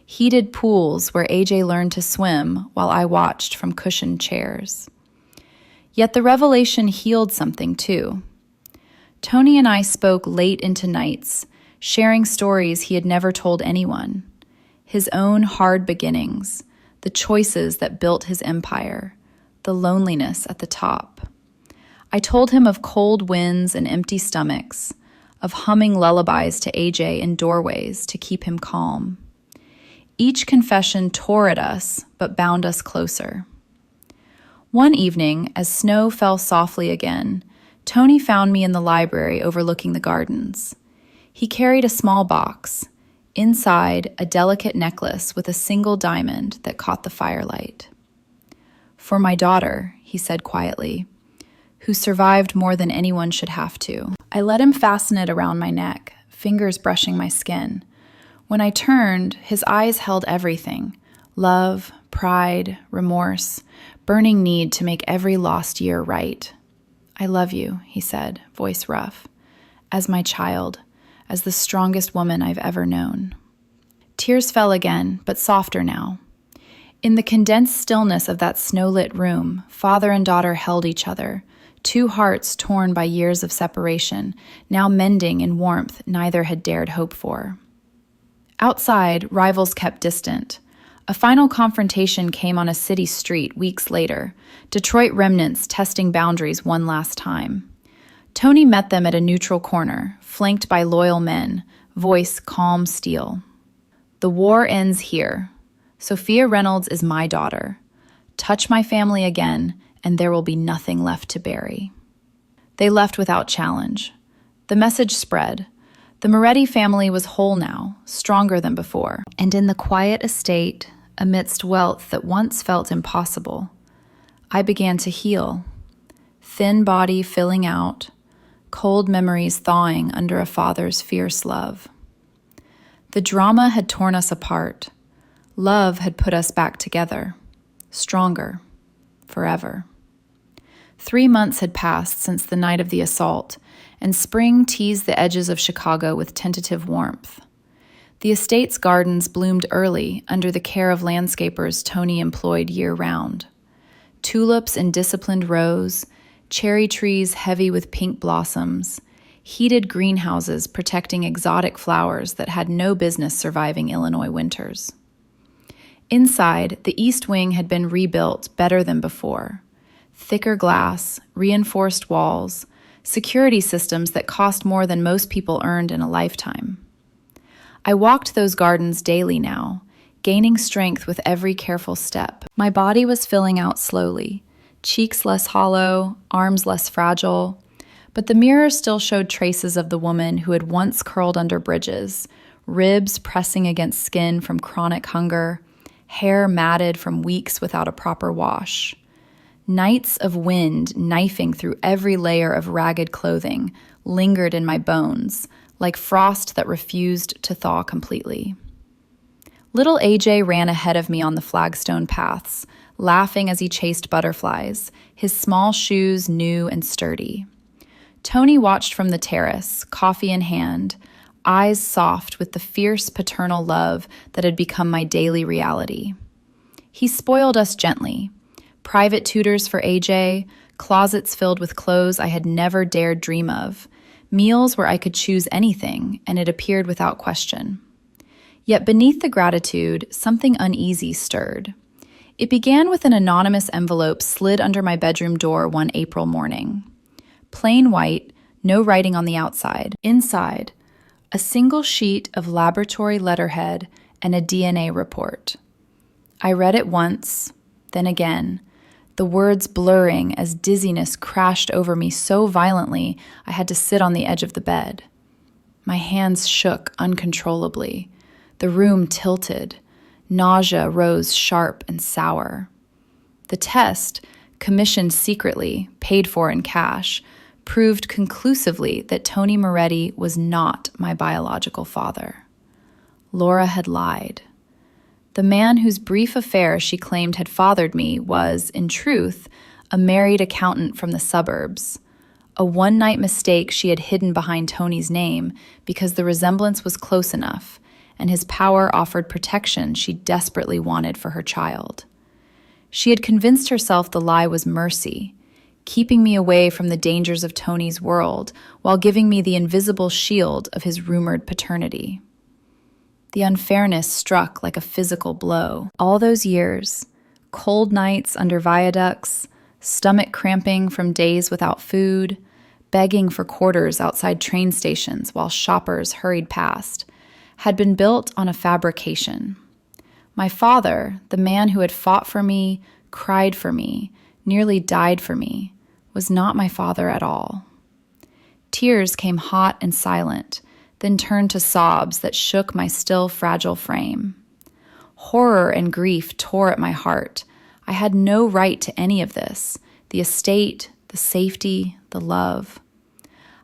heated pools where AJ learned to swim while I watched from cushioned chairs. Yet the revelation healed something too. Tony and I spoke late into nights, sharing stories he had never told anyone, his own hard beginnings, the choices that built his empire, the loneliness at the top. I told him of cold winds and empty stomachs, of humming lullabies to AJ in doorways to keep him calm. Each confession tore at us, but bound us closer. One evening, as snow fell softly again, Tony found me in the library overlooking the gardens. He carried a small box. Inside, a delicate necklace with a single diamond that caught the firelight. "For my daughter," he said quietly, "who survived more than anyone should have to." I let him fasten it around my neck, fingers brushing my skin. When I turned, his eyes held everything: love, pride, remorse, burning need to make every lost year right. "I love you," he said, voice rough, "as my child, as the strongest woman I've ever known." Tears fell again, but softer now. In the condensed stillness of that snow-lit room, father and daughter held each other, two hearts torn by years of separation, now mending in warmth neither had dared hope for. Outside, rivals kept distant. A final confrontation came on a city street weeks later, Detroit remnants testing boundaries one last time. Tony met them at a neutral corner, flanked by loyal men, voice calm steel. "The war ends here. Sophia Reynolds is my daughter. Touch my family again, and there will be nothing left to bury." They left without challenge. The message spread. The Moretti family was whole now, stronger than before. And in the quiet estate, amidst wealth that once felt impossible, I began to heal. Thin body filling out, cold memories thawing under a father's fierce love. The drama had torn us apart. Love had put us back together, stronger, forever. 3 months had passed since the night of the assault, and spring teased the edges of Chicago with tentative warmth. The estate's gardens bloomed early under the care of landscapers Tony employed year-round. Tulips in disciplined rows, cherry trees heavy with pink blossoms, heated greenhouses protecting exotic flowers that had no business surviving Illinois winters. Inside, the east wing had been rebuilt better than before. Thicker glass, reinforced walls, security systems that cost more than most people earned in a lifetime. I walked those gardens daily now, gaining strength with every careful step. My body was filling out slowly, cheeks less hollow, arms less fragile, but the mirror still showed traces of the woman who had once curled under bridges, ribs pressing against skin from chronic hunger, hair matted from weeks without a proper wash. Nights of wind knifing through every layer of ragged clothing lingered in my bones, like frost that refused to thaw completely. Little AJ ran ahead of me on the flagstone paths, laughing as he chased butterflies, his small shoes new and sturdy. Tony watched from the terrace, coffee in hand, eyes soft with the fierce paternal love that had become my daily reality. He spoiled us gently. Private tutors for AJ, closets filled with clothes I had never dared dream of, meals where I could choose anything, and it appeared without question. Yet beneath the gratitude, something uneasy stirred. It began with an anonymous envelope slid under my bedroom door one April morning. Plain white, no writing on the outside. Inside, a single sheet of laboratory letterhead and a DNA report. I read it once, then again, the words blurring as dizziness crashed over me so violently I had to sit on the edge of the bed. My hands shook uncontrollably. The room tilted. Nausea rose sharp and sour. The test, commissioned secretly, paid for in cash, proved conclusively that Tony Moretti was not my biological father. Laura had lied. The man whose brief affair she claimed had fathered me was, in truth, a married accountant from the suburbs. A one-night mistake she had hidden behind Tony's name because the resemblance was close enough, and his power offered protection she desperately wanted for her child. She had convinced herself the lie was mercy, keeping me away from the dangers of Tony's world while giving me the invisible shield of his rumored paternity. The unfairness struck like a physical blow. All those years, cold nights under viaducts, stomach cramping from days without food, begging for quarters outside train stations while shoppers hurried past, had been built on a fabrication. My father, the man who had fought for me, cried for me, nearly died for me, was not my father at all. Tears came hot and silent, then turned to sobs that shook my still fragile frame. Horror and grief tore at my heart. I had no right to any of this, the estate, the safety, the love.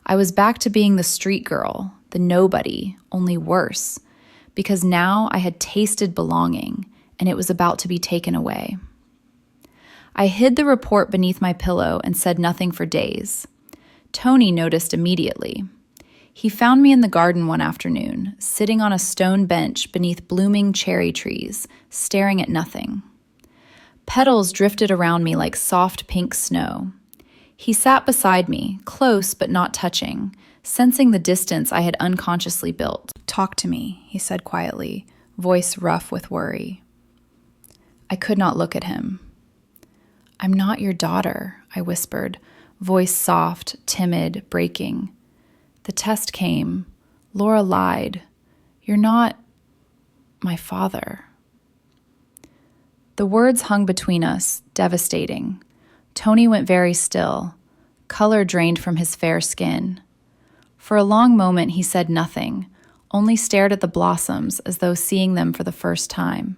I was back to being the street girl, the nobody, only worse, because now I had tasted belonging, and it was about to be taken away. I hid the report beneath my pillow and said nothing for days. Tony noticed immediately. He found me in the garden one afternoon, sitting on a stone bench beneath blooming cherry trees, staring at nothing. Petals drifted around me like soft pink snow. He sat beside me, close but not touching, sensing the distance I had unconsciously built. "Talk to me," he said quietly, voice rough with worry. I could not look at him. "I'm not your daughter," I whispered, voice soft, timid, breaking. "The test came. Laura lied. You're not my father." The words hung between us, devastating. Tony went very still. Color drained from his fair skin. For a long moment he said nothing, only stared at the blossoms as though seeing them for the first time.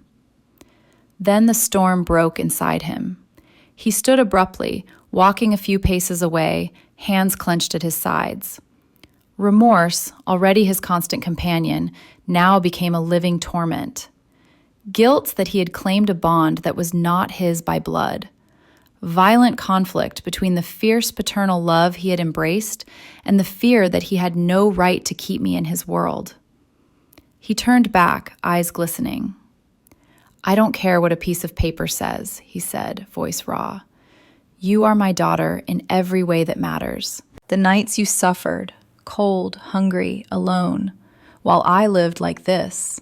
Then the storm broke inside him. He stood abruptly, walking a few paces away, hands clenched at his sides. Remorse, already his constant companion, now became a living torment. Guilt that he had claimed a bond that was not his by blood. Violent conflict between the fierce paternal love he had embraced and the fear that he had no right to keep me in his world. He turned back, eyes glistening. "I don't care what a piece of paper says," he said, voice raw. "You are my daughter in every way that matters. The nights you suffered, cold, hungry, alone, while I lived like this,"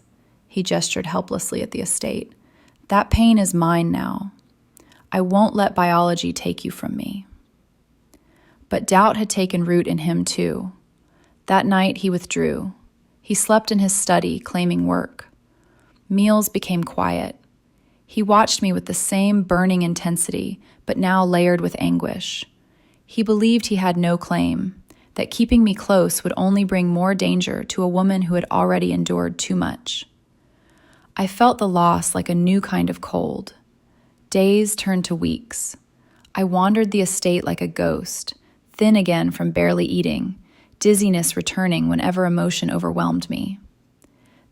he gestured helplessly at the estate, "that pain is mine now. I won't let biology take you from me." But doubt had taken root in him too. That night he withdrew. He slept in his study, claiming work. Meals became quiet. He watched me with the same burning intensity, but now layered with anguish. He believed he had no claim, that keeping me close would only bring more danger to a woman who had already endured too much. I felt the loss like a new kind of cold. Days turned to weeks. I wandered the estate like a ghost, thin again from barely eating, dizziness returning whenever emotion overwhelmed me.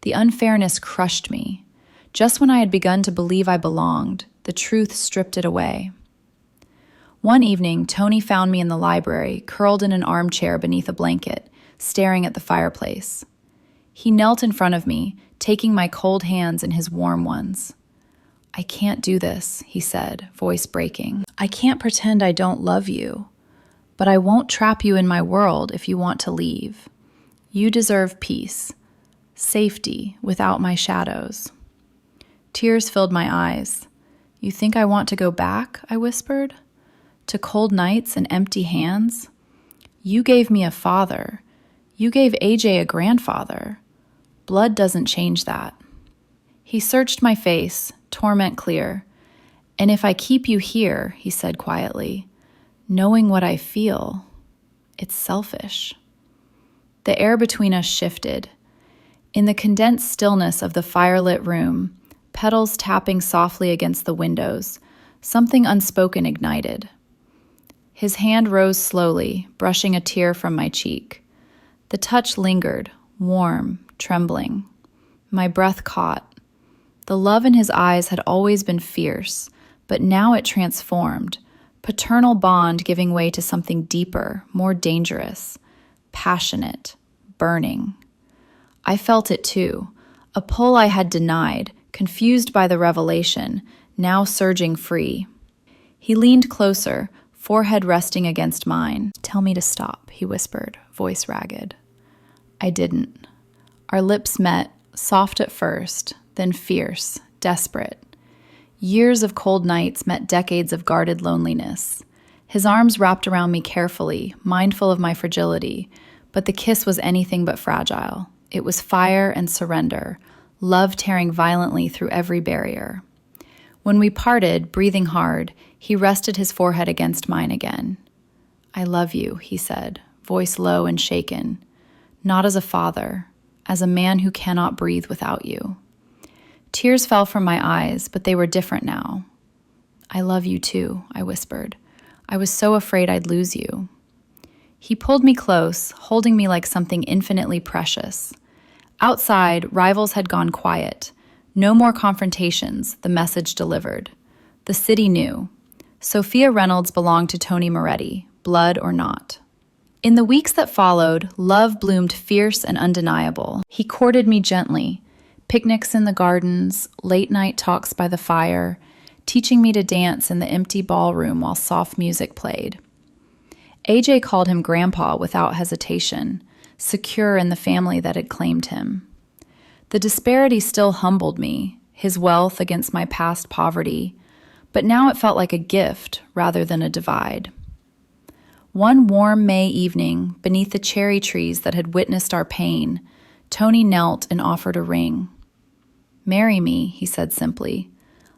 The unfairness crushed me. Just when I had begun to believe I belonged, the truth stripped it away. One evening, Tony found me in the library, curled in an armchair beneath a blanket, staring at the fireplace. He knelt in front of me, taking my cold hands in his warm ones. "I can't do this," he said, voice breaking. "I can't pretend I don't love you, but I won't trap you in my world if you want to leave. You deserve peace, safety without my shadows." Tears filled my eyes. "You think I want to go back?" I whispered. "To cold nights and empty hands? You gave me a father. You gave AJ a grandfather. Blood doesn't change that." He searched my face, torment clear. "And if I keep you here," he said quietly, "knowing what I feel, it's selfish." The air between us shifted. In the condensed stillness of the firelit room, petals tapping softly against the windows, something unspoken ignited. His hand rose slowly, brushing a tear from my cheek. The touch lingered, warm, trembling. My breath caught. The love in his eyes had always been fierce, but now it transformed, paternal bond giving way to something deeper, more dangerous, passionate, burning. I felt it too, a pull I had denied, confused by the revelation, now surging free. He leaned closer, forehead resting against mine. "Tell me to stop," he whispered, voice ragged. I didn't. Our lips met, soft at first, then fierce, desperate. Years of cold nights met decades of guarded loneliness. His arms wrapped around me carefully, mindful of my fragility, but the kiss was anything but fragile. It was fire and surrender, love tearing violently through every barrier. When we parted, breathing hard, he rested his forehead against mine again. "I love you," he said, voice low and shaken. "Not as a father, as a man who cannot breathe without you." Tears fell from my eyes, but they were different now. "I love you too," I whispered. "I was so afraid I'd lose you." He pulled me close, holding me like something infinitely precious. Outside, rivals had gone quiet. No more confrontations, the message delivered. The city knew. Sophia Reynolds belonged to Tony Moretti, blood or not. In the weeks that followed, love bloomed fierce and undeniable. He courted me gently, picnics in the gardens, late-night talks by the fire, teaching me to dance in the empty ballroom while soft music played. AJ called him Grandpa without hesitation, secure in the family that had claimed him. The disparity still humbled me, his wealth against my past poverty, but now it felt like a gift rather than a divide. One warm May evening, beneath the cherry trees that had witnessed our pain, Tony knelt and offered a ring. "Marry me," he said simply.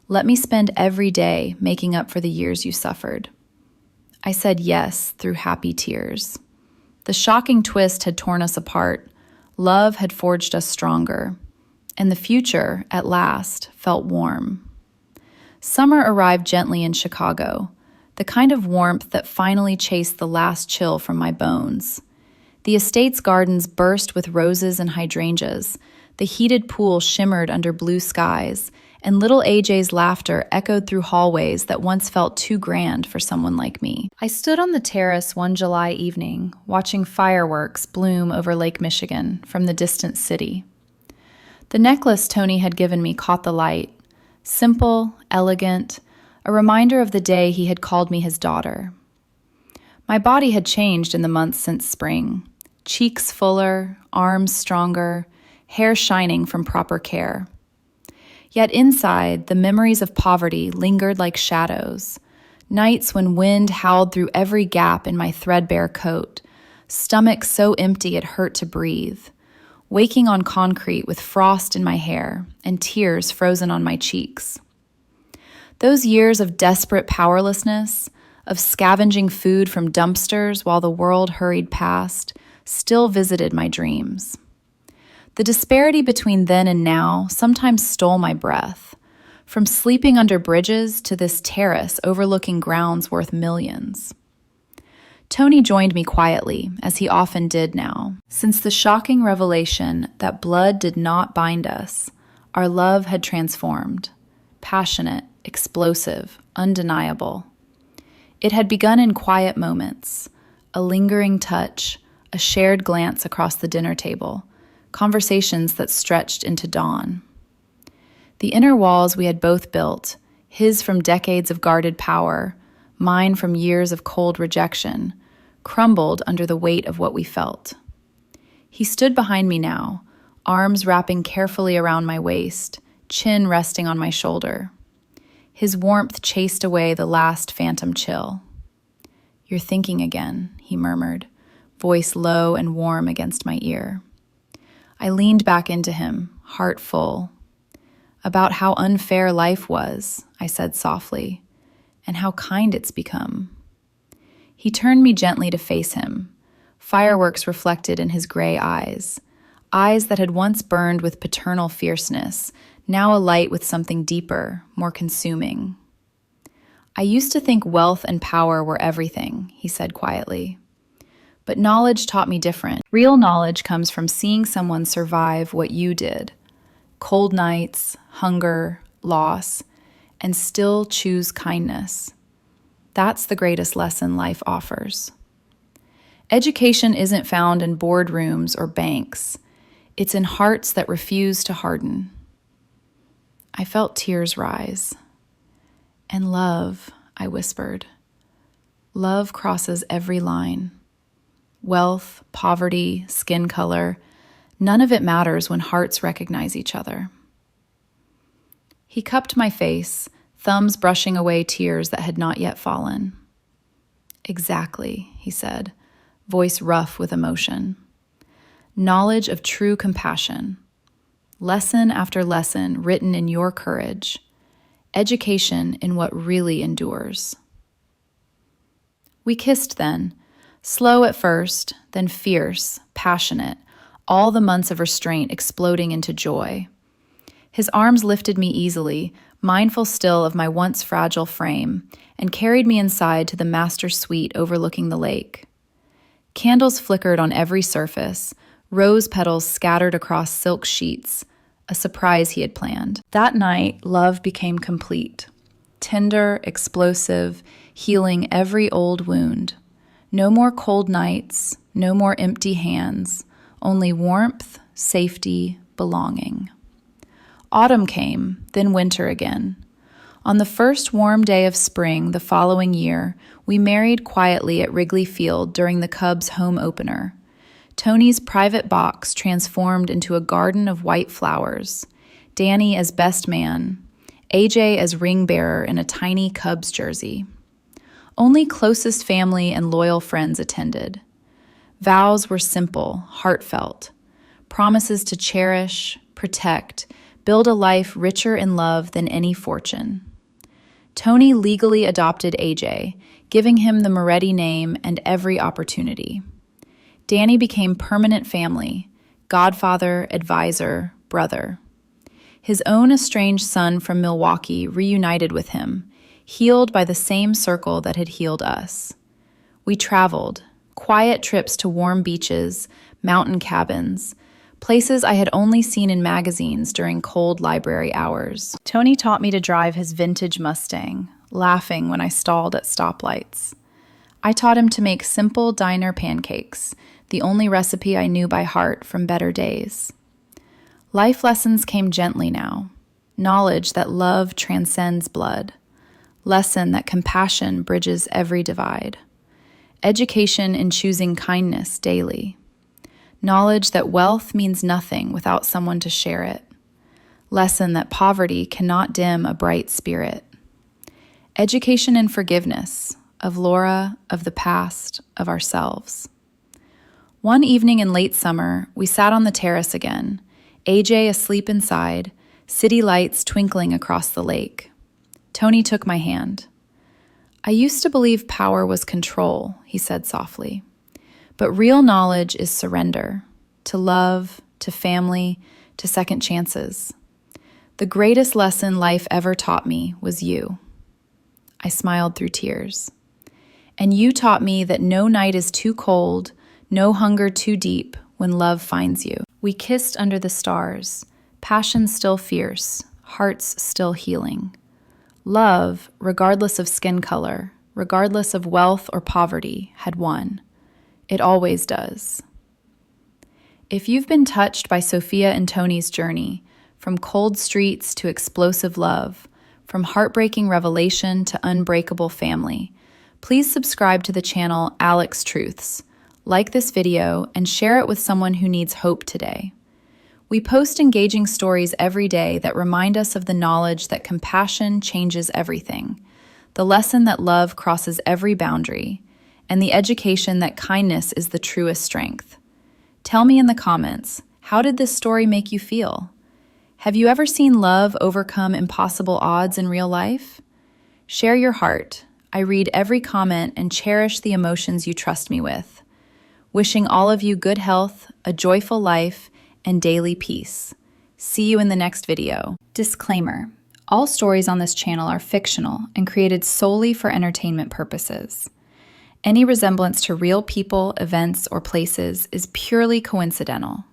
"Let me spend every day making up for the years you suffered." I said yes through happy tears. The shocking twist had torn us apart. Love had forged us stronger. And the future, at last, felt warm. Summer arrived gently in Chicago, the kind of warmth that finally chased the last chill from my bones. The estate's gardens burst with roses and hydrangeas, the heated pool shimmered under blue skies, and little AJ's laughter echoed through hallways that once felt too grand for someone like me. I stood on the terrace one July evening, watching fireworks bloom over Lake Michigan from the distant city. The necklace Tony had given me caught the light, simple, elegant, a reminder of the day he had called me his daughter. My body had changed in the months since spring, cheeks fuller, arms stronger, hair shining from proper care. Yet inside, the memories of poverty lingered like shadows, nights when wind howled through every gap in my threadbare coat, stomach so empty it hurt to breathe, waking on concrete with frost in my hair and tears frozen on my cheeks. Those years of desperate powerlessness, of scavenging food from dumpsters while the world hurried past, still visited my dreams. The disparity between then and now sometimes stole my breath, from sleeping under bridges to this terrace overlooking grounds worth millions. Tony joined me quietly, as he often did now. Since the shocking revelation that blood did not bind us, our love had transformed. Passionate, explosive, undeniable. It had begun in quiet moments, a lingering touch, a shared glance across the dinner table, conversations that stretched into dawn. The inner walls we had both built, his from decades of guarded power, mine from years of cold rejection, crumbled under the weight of what we felt. He stood behind me now, arms wrapping carefully around my waist, chin resting on my shoulder. His warmth chased away the last phantom chill. "You're thinking again," he murmured, voice low and warm against my ear. I leaned back into him, heart full. "About how unfair life was," I said softly, "and how kind it's become." He turned me gently to face him, fireworks reflected in his gray eyes that had once burned with paternal fierceness, now alight with something deeper, more consuming. "I used to think wealth and power were everything," he said quietly. "But knowledge taught me different. Real knowledge comes from seeing someone survive what you did. Cold nights, hunger, loss, and still choose kindness. That's the greatest lesson life offers." Education isn't found in boardrooms or banks. It's in hearts that refuse to harden. I felt tears rise. "And love," I whispered. "Love crosses every line. Wealth, poverty, skin color, none of it matters when hearts recognize each other." He cupped my face, thumbs brushing away tears that had not yet fallen. "Exactly," he said, voice rough with emotion. "Knowledge of true compassion. Lesson after lesson written in your courage. Education in what really endures." We kissed then, slow at first, then fierce, passionate, all the months of restraint exploding into joy. His arms lifted me easily, mindful still of my once fragile frame, and carried me inside to the master suite overlooking the lake. Candles flickered on every surface, rose petals scattered across silk sheets, a surprise he had planned. That night, love became complete. Tender, explosive, healing every old wound. No more cold nights, no more empty hands, only warmth, safety, belonging. Autumn came, then winter again. On the first warm day of spring the following year, we married quietly at Wrigley Field during the Cubs' home opener. Tony's private box transformed into a garden of white flowers, Danny as best man, AJ as ring bearer in a tiny Cubs jersey. Only closest family and loyal friends attended. Vows were simple, heartfelt, promises to cherish, protect, build a life richer in love than any fortune. Tony legally adopted AJ, giving him the Moretti name and every opportunity. Danny became permanent family, godfather, advisor, brother. His own estranged son from Milwaukee reunited with him, healed by the same circle that had healed us. We traveled, quiet trips to warm beaches, mountain cabins, places I had only seen in magazines during cold library hours. Tony taught me to drive his vintage Mustang, laughing when I stalled at stoplights. I taught him to make simple diner pancakes, the only recipe I knew by heart from better days. Life lessons came gently now, knowledge that love transcends blood, lesson that compassion bridges every divide, education in choosing kindness daily, knowledge that wealth means nothing without someone to share it, lesson that poverty cannot dim a bright spirit, education in forgiveness of Laura, of the past, of ourselves. One evening in late summer, we sat on the terrace again, AJ asleep inside, city lights twinkling across the lake. Tony took my hand. "I used to believe power was control," he said softly. "But real knowledge is surrender, to love, to family, to second chances. The greatest lesson life ever taught me was you." I smiled through tears. "And you taught me that no night is too cold, no hunger too deep when love finds you." We kissed under the stars, passion still fierce, hearts still healing. Love, regardless of skin color, regardless of wealth or poverty, had won. It always does. If you've been touched by Sophia and Tony's journey, from cold streets to explosive love, from heartbreaking revelation to unbreakable family, please subscribe to the channel Alex Truths, like this video, and share it with someone who needs hope today. We post engaging stories every day that remind us of the knowledge that compassion changes everything, the lesson that love crosses every boundary, and the education that kindness is the truest strength. Tell me in the comments, how did this story make you feel? Have you ever seen love overcome impossible odds in real life? Share your heart. I read every comment and cherish the emotions you trust me with. Wishing all of you good health, a joyful life, and daily peace. See you in the next video. Disclaimer: all stories on this channel are fictional and created solely for entertainment purposes. Any resemblance to real people, events, or places is purely coincidental.